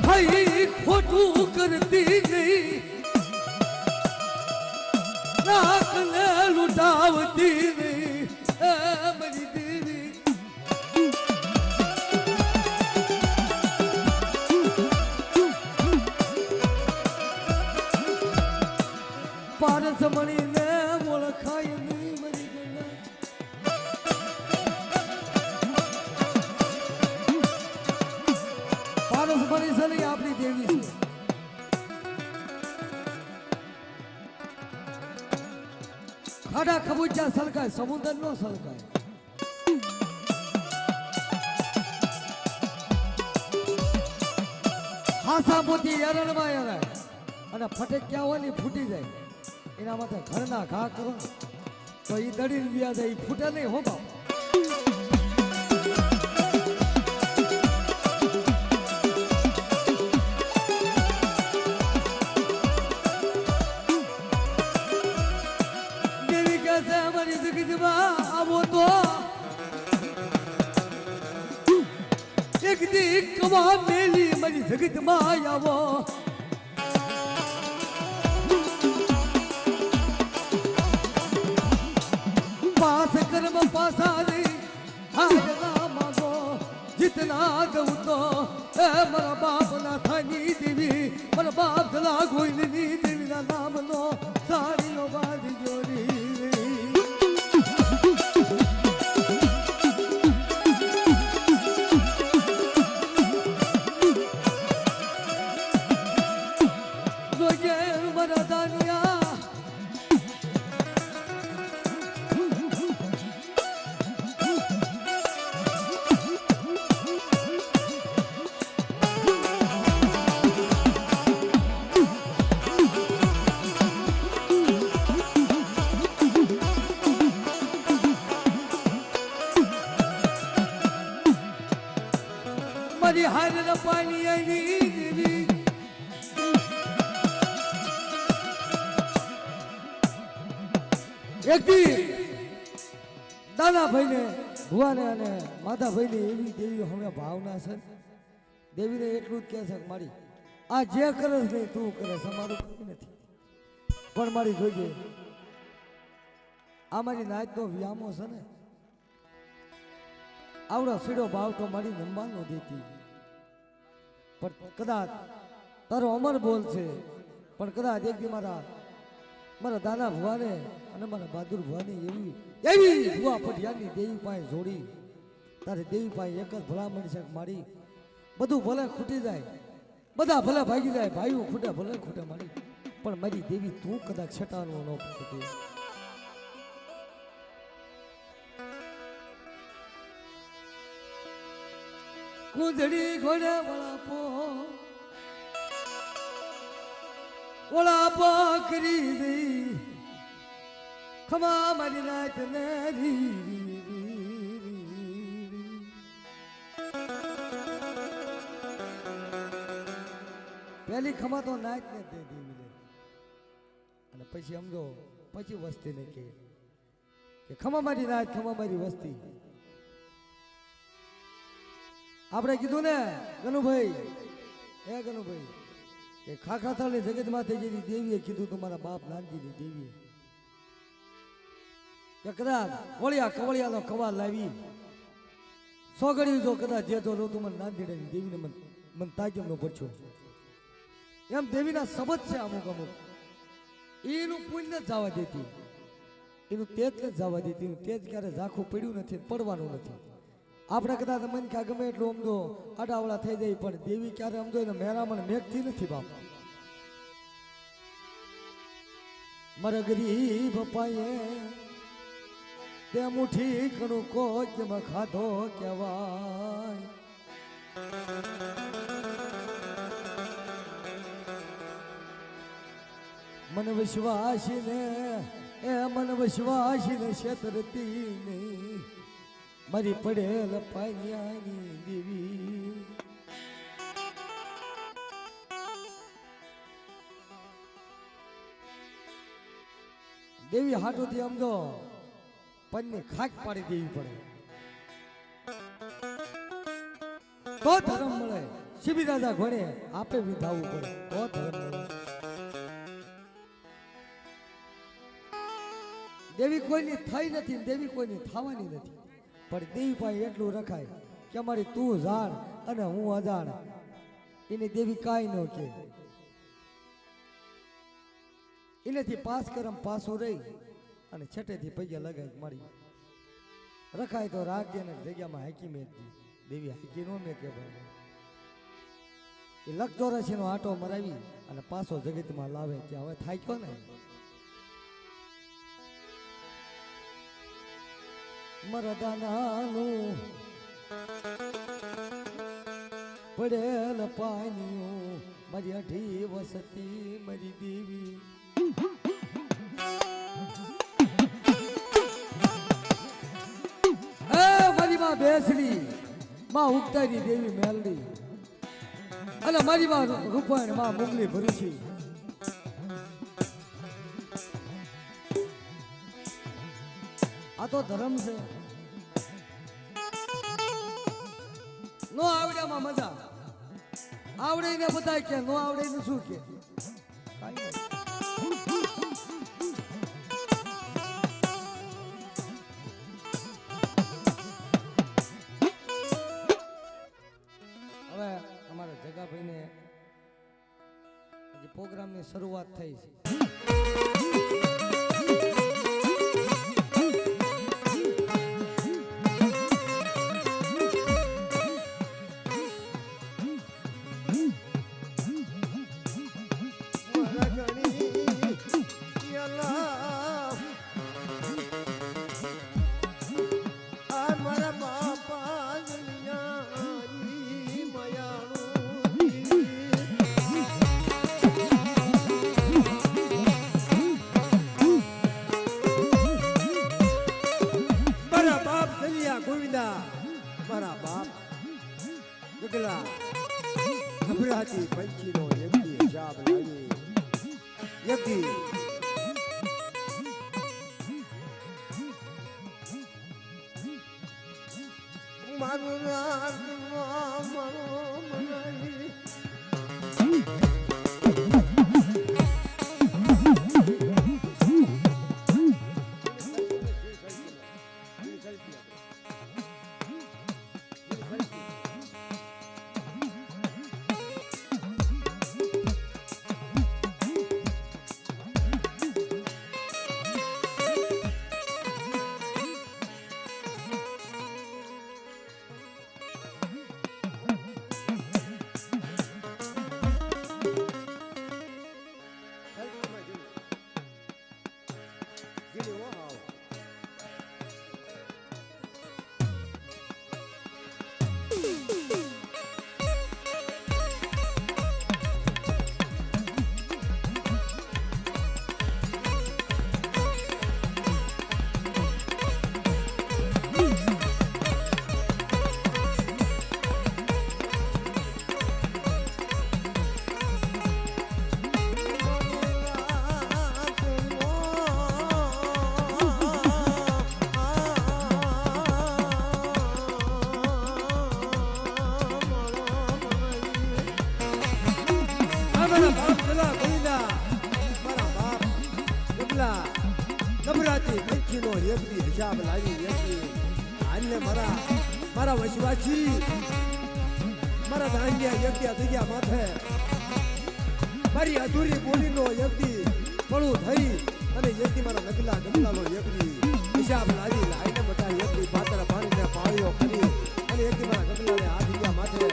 ભાઈ ખોટું કરતી નહીં બતાવતી નહીં મારી દેવી પારસ મળીને ઓળખાય નહીં મારી ગંગા પારસ મળી છે નહીં આપણી દેવી છે ખાડા ખબૂચા સલકાય સમુદ્ર નો સલકાય હાસા મોતી એરણમાં એરાય અને ફટક્યા હોય ને ફૂટી જાય એના માટે ઘરના ઘા કરો તો એ દડી વ્યા જાય એ ફૂટે નહીં હો બાપ આવો તો એક દી કવા મેલી મારી જગતમાં આવો પાસ કર્મ પાસા રે હાજરા માગો જીતના દઉં તો મારા બાપ ના થાની દેવી મારા બાપ જલા ગોઈની દેવીના નામનો સાડીનો બાંધી જોડી મારી હાર પાણી આવી દેવી એકદી દાદાભાઈ ને ભુવાને અને માધાભાઈ ને એવી દેવી હવે ભાવના છે દેવીને એટલું જ કહે છે મારી આ જે કરે છે તું કરે છે અમારું કઈ નથી પણ મારી જોઈજે આ મારી નાચનો વ્યામો છે ને આવડો સીડો ભાવ તો મારી નંબાનો દેતી પણ કદાચ તારો અમર બોલ છે પણ કદાચ એક દી મારા દાદા ભુવાને અને મારા બહાદુર ભુવાને એવી ભુવા પટિયાની દેવી પાસે જોડી તારે દેવી પાસે એક જ ભલામણ છે મારી બધું ભલે ખૂટી જાય બધા ભલે ભાગી જાય ભાઈઓ ખૂટે ભલે ખૂટે મારી પણ મારી દેવી તું કદાચ છટાનું ન ખૂટે કુંદડી ઘોડે વળાપો કરી દઈ ખમા મારી નાત ને પેલી ખમા તો નાચ ને દે દેવી અને પછી સમજો પછી વસ્તી ને કે ખમા મારી નાચ ખમા મારી વસ્તી આપણે કીધું ને ગનુભાઈ કે ખાખાથાળની જગતમાં થઈ ગયેલી દેવીએ કીધું તમારા બાપ નાનજીની દેવીએ કે કદાચ વળિયા કવળિયાનો કવા લાવી સોગડ્યું જો કદાચ જે તો તું મને નાનજીની દેવીને મને તાજમનો પડછો એમ દેવીના શબ્દ છે અમુક એનું પુણ્ય જ જવા દેતી એનું તેજ જ જવા દેતી એનું તેજ ક્યારે ઝાખું પડ્યું નથી પડવાનું નથી આપણે કદાચ મન કે ગમે એટલું સમજો આડાવડા થઈ જાય પણ દેવી ક્યારે સમજો એને મેરામણ મેઘથી નથી બાપ મારા ગરીબ પાયે તે મુઠ્ઠી કણું કોચમાં ખાધો કહેવાય મન વિશ્વાસીને છેતરતી નહીં મારી પડેલ પાયાની દેવી દેવી હાટોથી સમજો પનની ખાક પાડી દેવી પડે તો ધર્મ મળે શિબી રાજા ઘોડે આપે વિધાવવું પડે તો ધર્મ મળે દેવી કોઈની થઈ નથી ને દેવી કોઈની થવાની નથી, પણ દેવી પાસે એટલું રખાય કે અમારી તું જાણ અને હું અજાણ. એની દેવી કાંઈ ન કે એનેથી પાસ કરમ પાછું રહી અને છઠેથી પૈયા લગાવી મારી રખાય તો રાખજે ને જગ્યામાં હાકી મેકજી. દેવી હાકી નો મેકે ભાઈ. એ લખચોરસીનો આટો મરાવી અને પાછો જગતમાં લાવે કે હવે થાય કયો ને. મરદાનાનું પડેલ પાણીઓ મારી અઢી વસતી મારી દેવી. મારી માં બેસડી માં ઉગતાની દેવી મેલડી અને મારી માં રૂપાણ માં મુગલી ભરૂચી. આ તો ધર્મ છે. નો આવડ્યામાં મજા આવડે ને બધા કે નો આવડે ને શું કે હવે અમારા જગાભાઈને હજી પ્રોગ્રામની શરૂઆત થઈ છે. મારા બાપ ગગલા ગભરાતી પંચીનો યજ્ઞ હિસાબ લાવી યજ્ઞ મારું રાત મારો મનાઈ ગભરાતી પંખીનો યજ્ઞ હિસાબ લાવી યજ્ઞ આને મારા વસવાસી મારા દાંડિયા યજ્ઞ જગ્યા માથે મારી અધૂરી બોલીનો યજ્ઞ પડું થઈ અને યજ્ઞ મારા ગગલાનો યજ્ઞ હિસાબ લાવી લાઈને બધા યજ્ઞ પાત્ર પાણીને પાળીઓ કરી અને યજ્ઞ મારા ગગલાને આ જગ્યા માથે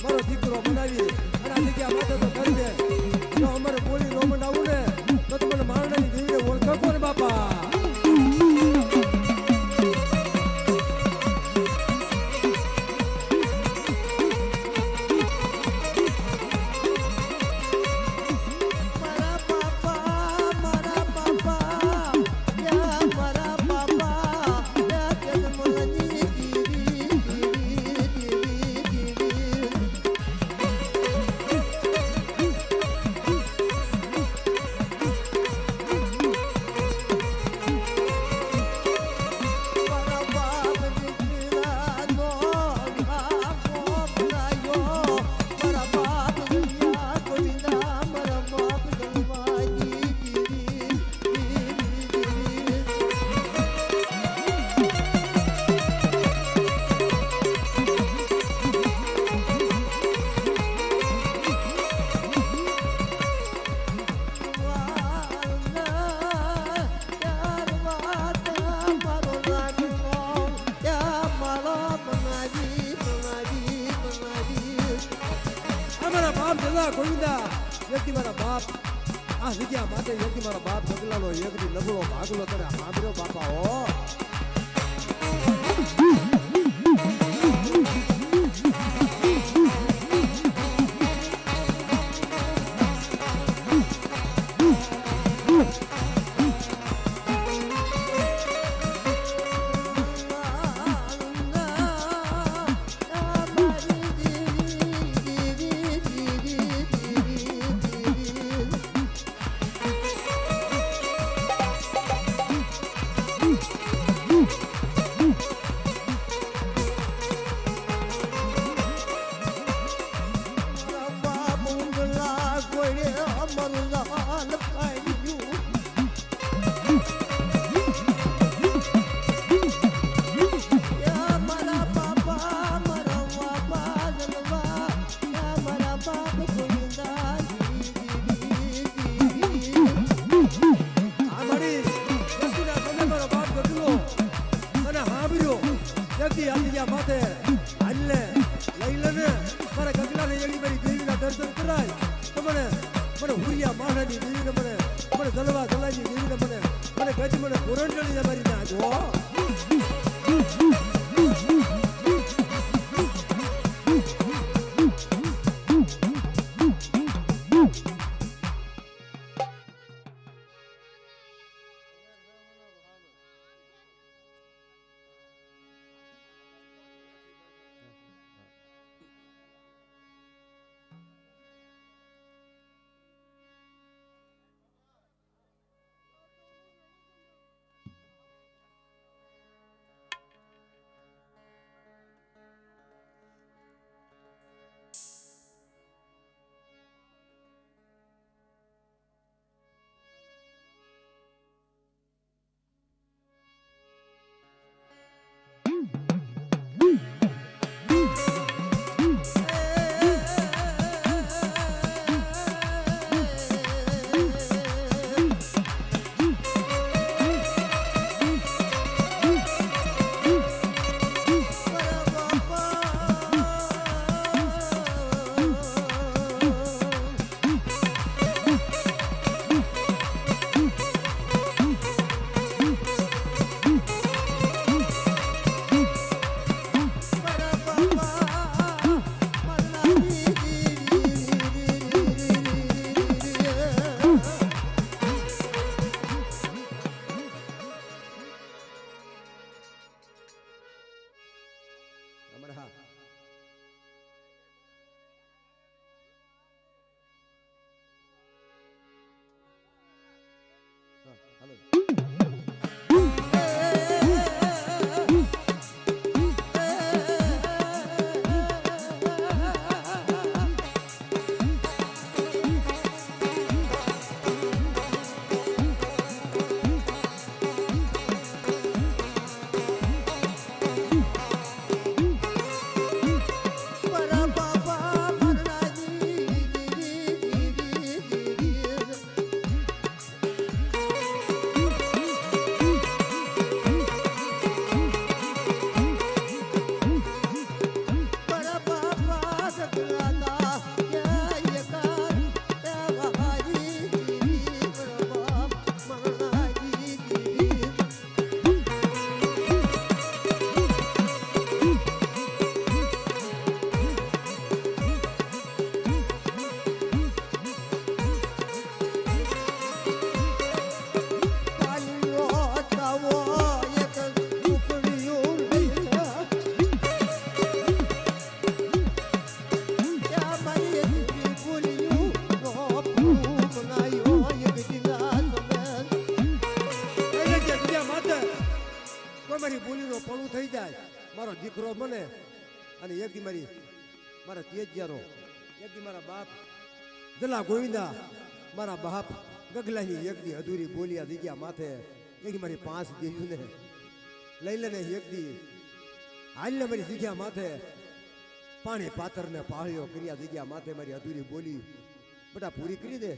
મારો દીકરો બનાવી અને આ જગ્યા માથે તો કરી દે. જો અમારે બોલી નો બનાવું ને તો તમને મારણાની દેવીને ઓળખો કોણ બાપા. ગોવિંદા એકથી મારા બાપ આ જગ્યા માટે એકથી મારા બાપ ગગલાનો એકથી નબળો ભાગલો તને સાંભળ્યો બાપા હો મારો દીકરો મને અને એક દી મારા તેજિયારો એક દી મારા બાપ દલા ગોવિંદા મારા બાપ ગગલાની એક દી અધૂરી બોલિયા દીગ્યા માથે એક મારી 5 દેવ્યું ને લઈ લેને એક દી હાલ ને મારી દીગ્યા માથે પાણી પાતર ને પાળ્યો કર્યા દીગ્યા માથે મારી અધૂરી બોલી બટા પૂરી કરી દે.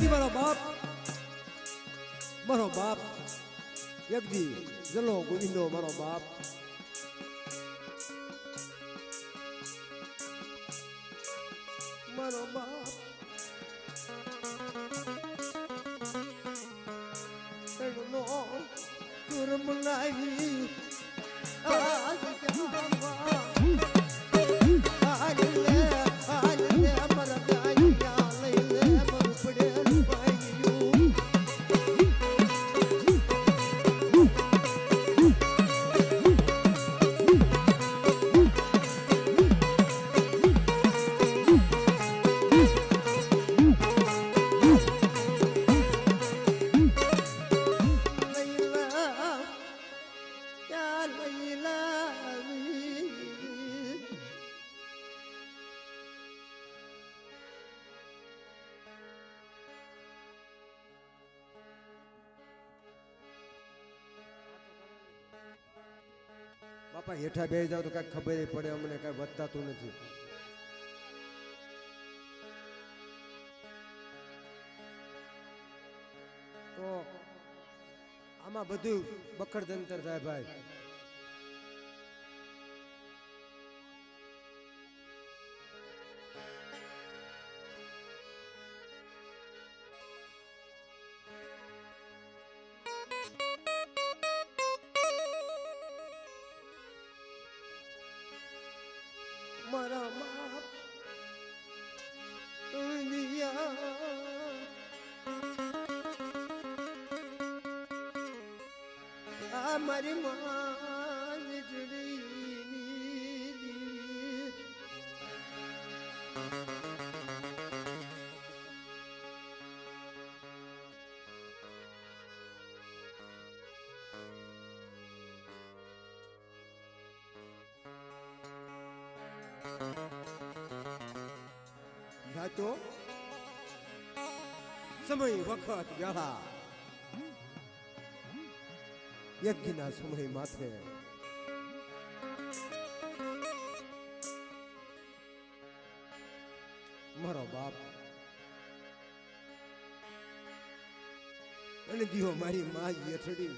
દી મારો બાપ એક દી જલો ગોવિંદો મારો બાપ મારો બાપ એનો સુરમ લાવી બાપા હેઠા બે જાવ તો કઈ ખબર પડે અમને કઈ વધતાતું નથી તો આમાં બધું બખડ જંતર થાય ભાઈ મારા બાપ આ મારી માં તો સમય વખત ગયા એક દિના સમય માથે મારો બાપ અને દીવો મારી માં જેઠડી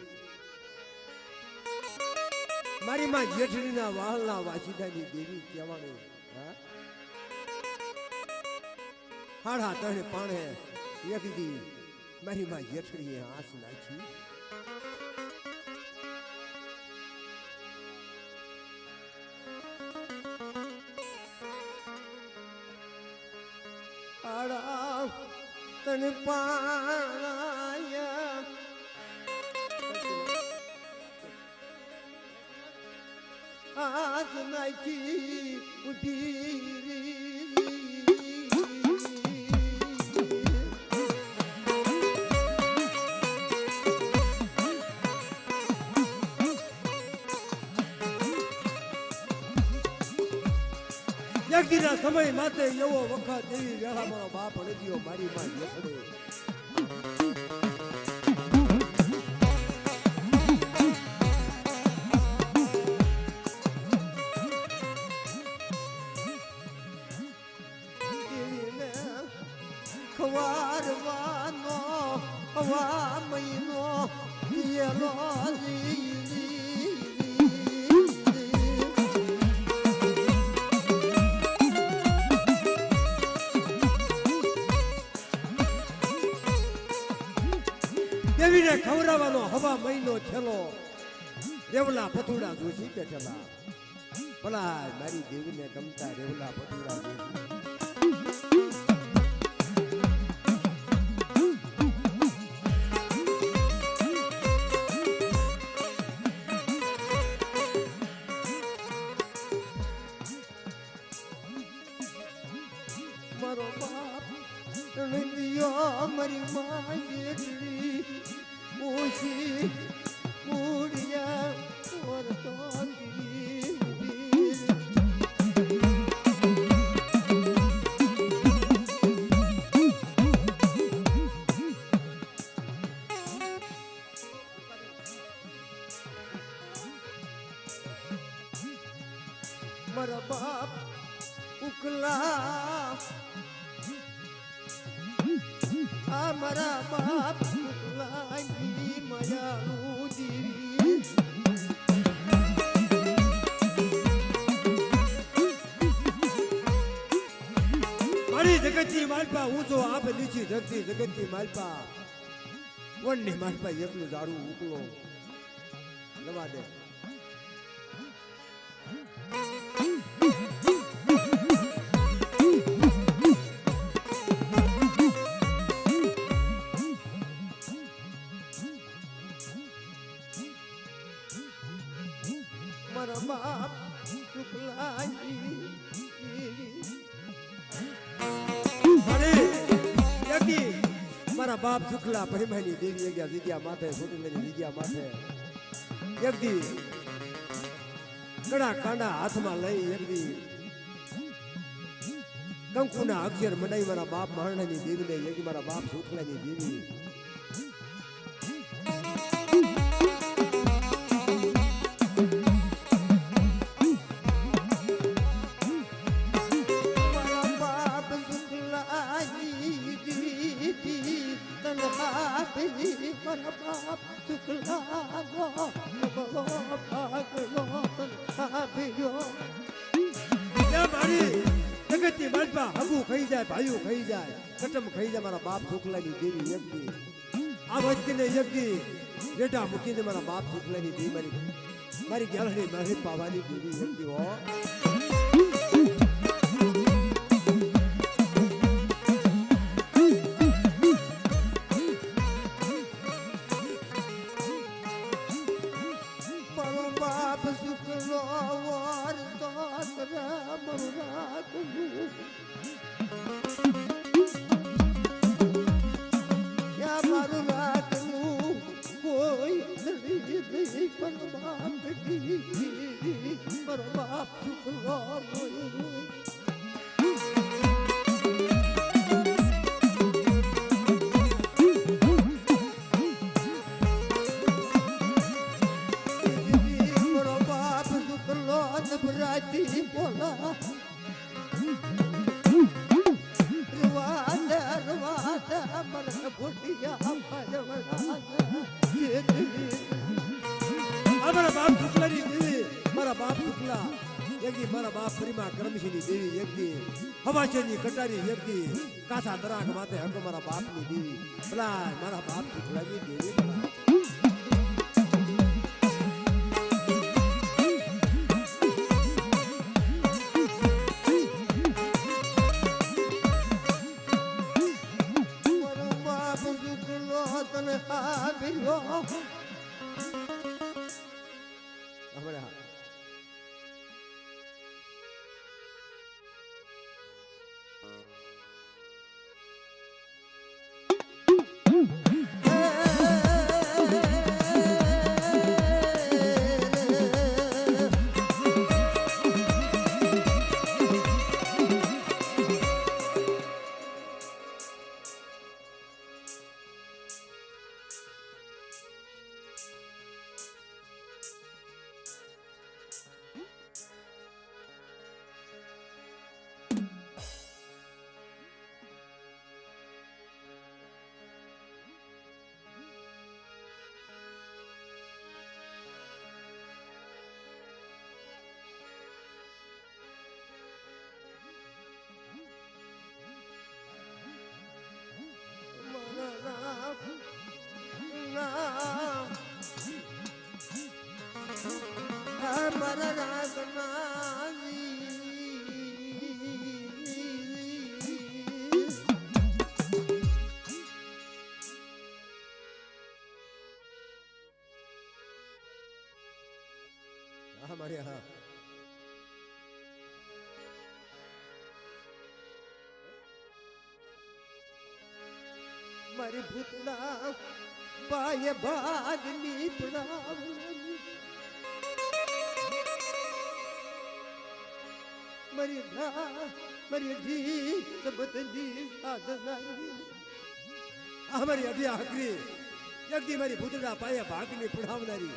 મારી માં જેઠડીના વાળના વાસીદાની દેવી કહેવાની હા હાડા તણે પાણે એક દી મારી માં જેઠડીએ આંસ નાખી હાડા તને પાણાયા આંસ નાખી ઉઠી એક દિના સમય માતે એવો વખત એવી વેળા મારો બાપ અને દિયો મારી માં જેઠડે ખવારવાનો હવા મહિનો યેલો દેવીને ખવડાવવાનો હવા મહિનો છેલ્લો રેવલા પથુડા જોશી બેઠેલા ભલા મારી દેવીને ગમતા રેવલા પથુડા જોશી મારો બાપ રણિયો મારી માં જેઠડી ઓછી મૂડિયા ઓરતો મારા બાપ ઉકલા આ મારા બાપ લાગી માયાનું જીવી મારી જગતની માલપા ઊંચો આપ નીચી ધરતી જગતની માલપા વનની માલપા એકલું ઝાડું ઉકલો જવા દે મારા બાપ શુક્લાજી મારા બાપ શુક્લા પરિમાની દેવી જગ્યા માથે છોટીની જગ્યા માથે એકદી કડા કાંડા હાથમાં લઈ એકદી કંકુના અક્ષર મંડાઈ મારા બાપ મહારાણાની દેવીને એક મારા બાપ શુક્લાની દેવી જગતની માલપા હગુ ખાઈ જાય ભાઈઓ ખાઈ જાય કટમ ખાઈ જાય મારા બાપ શુક્લાની દેવી યજ્ઞી આ વચ્ચેને યજ્ઞી રેઢા મૂકીને મારા બાપ શુક્લાની દેવી મારી ગેલડી મારી પાવાની દેવી યજ્ઞી હો હવાશની કટારી યજ્ઞી કાસા તરાક માથે હક મારા બાપની દેવી ભલા મારા બાપ શુક્લાની દેવી हमारे यहाँ મારી ભૂતના પાય ભાગની પડાવણી મારી ધી સબતની સાધનાની અમારી અઢી આખરી જગદી મારી ભૂતના પાય ભાગની પડાવનારી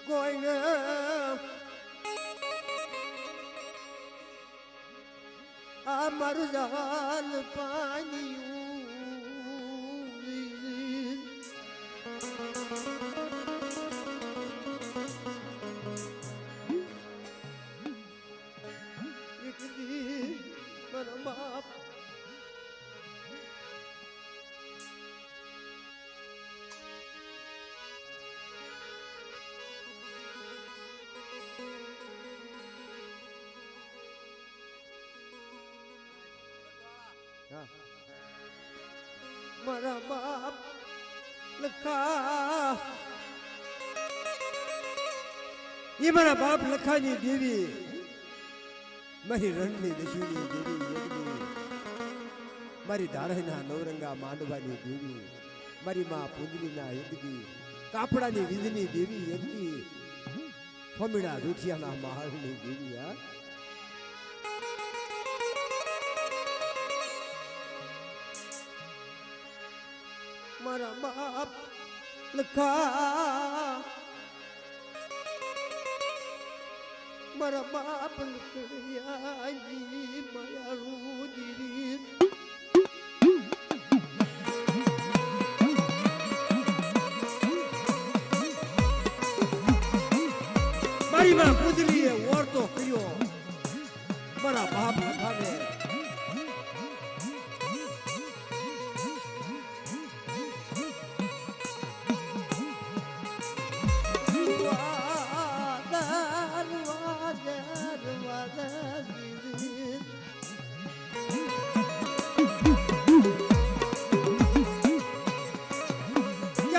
કોઈને આ મારું જહાન પાણી એક દી મારા બાપ મારા બાપ લખા એ મારા બાપ લખાની દેવી મારી રણની દશુની દેવી યજ્ઞી મારી ધારણના નવરંગા માંડવાની દેવી મારી માં પૂંજલીના યજ્ઞી કાપડાની વિધની દેવી યજ્ઞી ફમીડા રૂઠિયાના મહાલની દેવી આ મારા બાપ લખા મારા બાપ લખડિયાની માયાળું જીરી મારી માં પૂજલીએ ઓરતો કર્યો મારા બાપ લખાને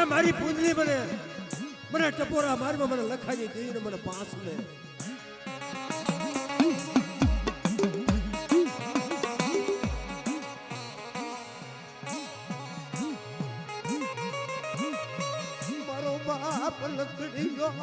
મારી પૂંજલી મને મને ટપોરા મારમાં મને લખાઈ દેવીને મને પાસ લે મારો બાપ લખડીયો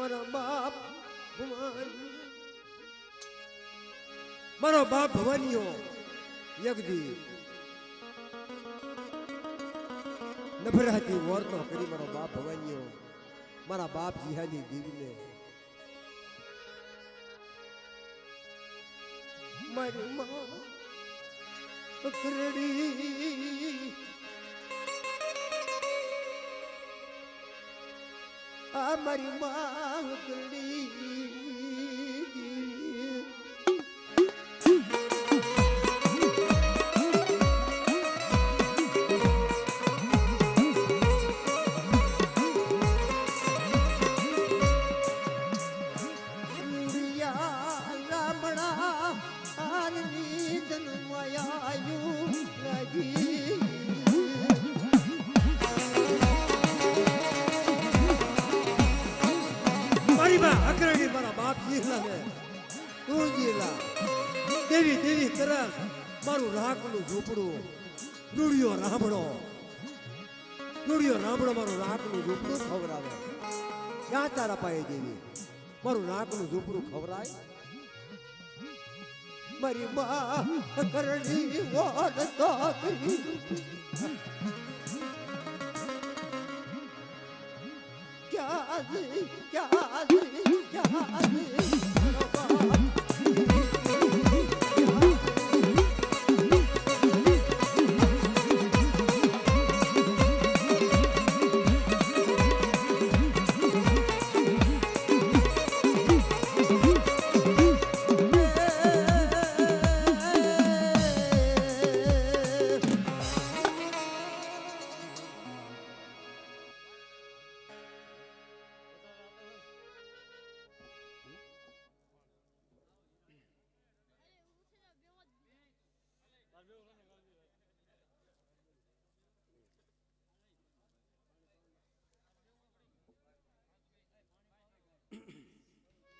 વાર સાસરી મારો બાપ ભવાનીઓ યગદી નભરાતી વર્તો કરી મારો બાપ ભવાનીઓ મારા બાપ જીહાની દેવીને મારી માં પકડી આ મારી માં પકડી દેવી દેવી તરસ મારું રાખનું ઝૂંપડું રૂડિયો રામણો મારું રાખનું ઝૂંપડું ખવરાવે ક્યાં તારા પાયે દેવી મારું રાખનું ઝૂંપડું ખવરાય મારી માં કરણી વારતો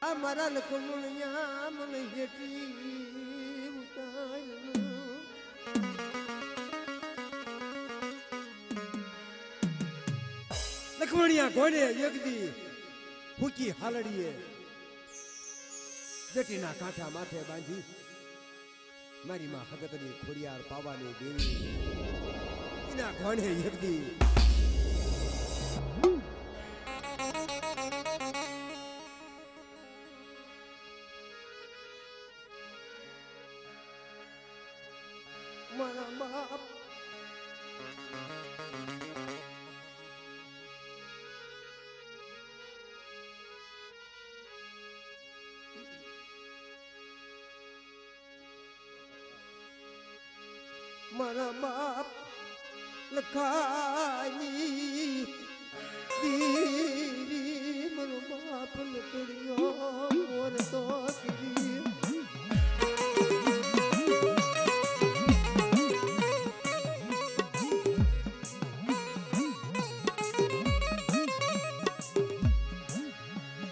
આ મારા લખમણિયા મને જેટી ઉતાર્યું લખમણિયા ઘોડે યગદી ફૂકી હાલડીએ જેટીના કાંઠા માથે બાંધી મારી માં હગતની ખોડિયાર પાવાની દેવી એના ઘોડે યગદી મારા બાપ મારા બાપ લખાઈ દીરી મારો બાપ લકડીયો મોર તો દીરી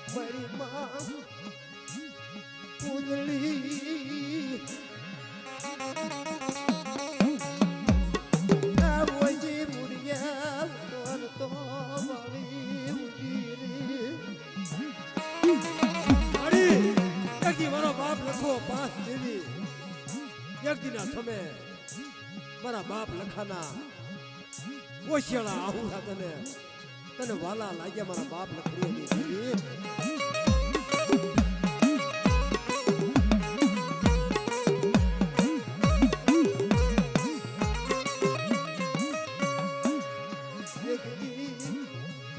મારી માં પૂજલી પાંચ દેવી યજ્ઞના સમય મારા બાપ લખાના ઓશિયાળા આહુડા તને વાલા લાગ્યા મારા બાપ લખડીની દેવી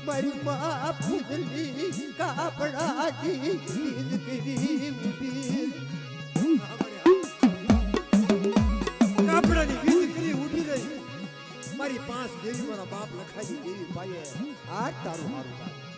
મારી બાપ પૂજલી કાપડાની ઈદ કરી ઉભી કાપડાની ઈદ કરી ઉભી રહી મારી પાંચ દેવી મારા બાપ લખાઈ દેવી પાયે આ તારું હારું થાય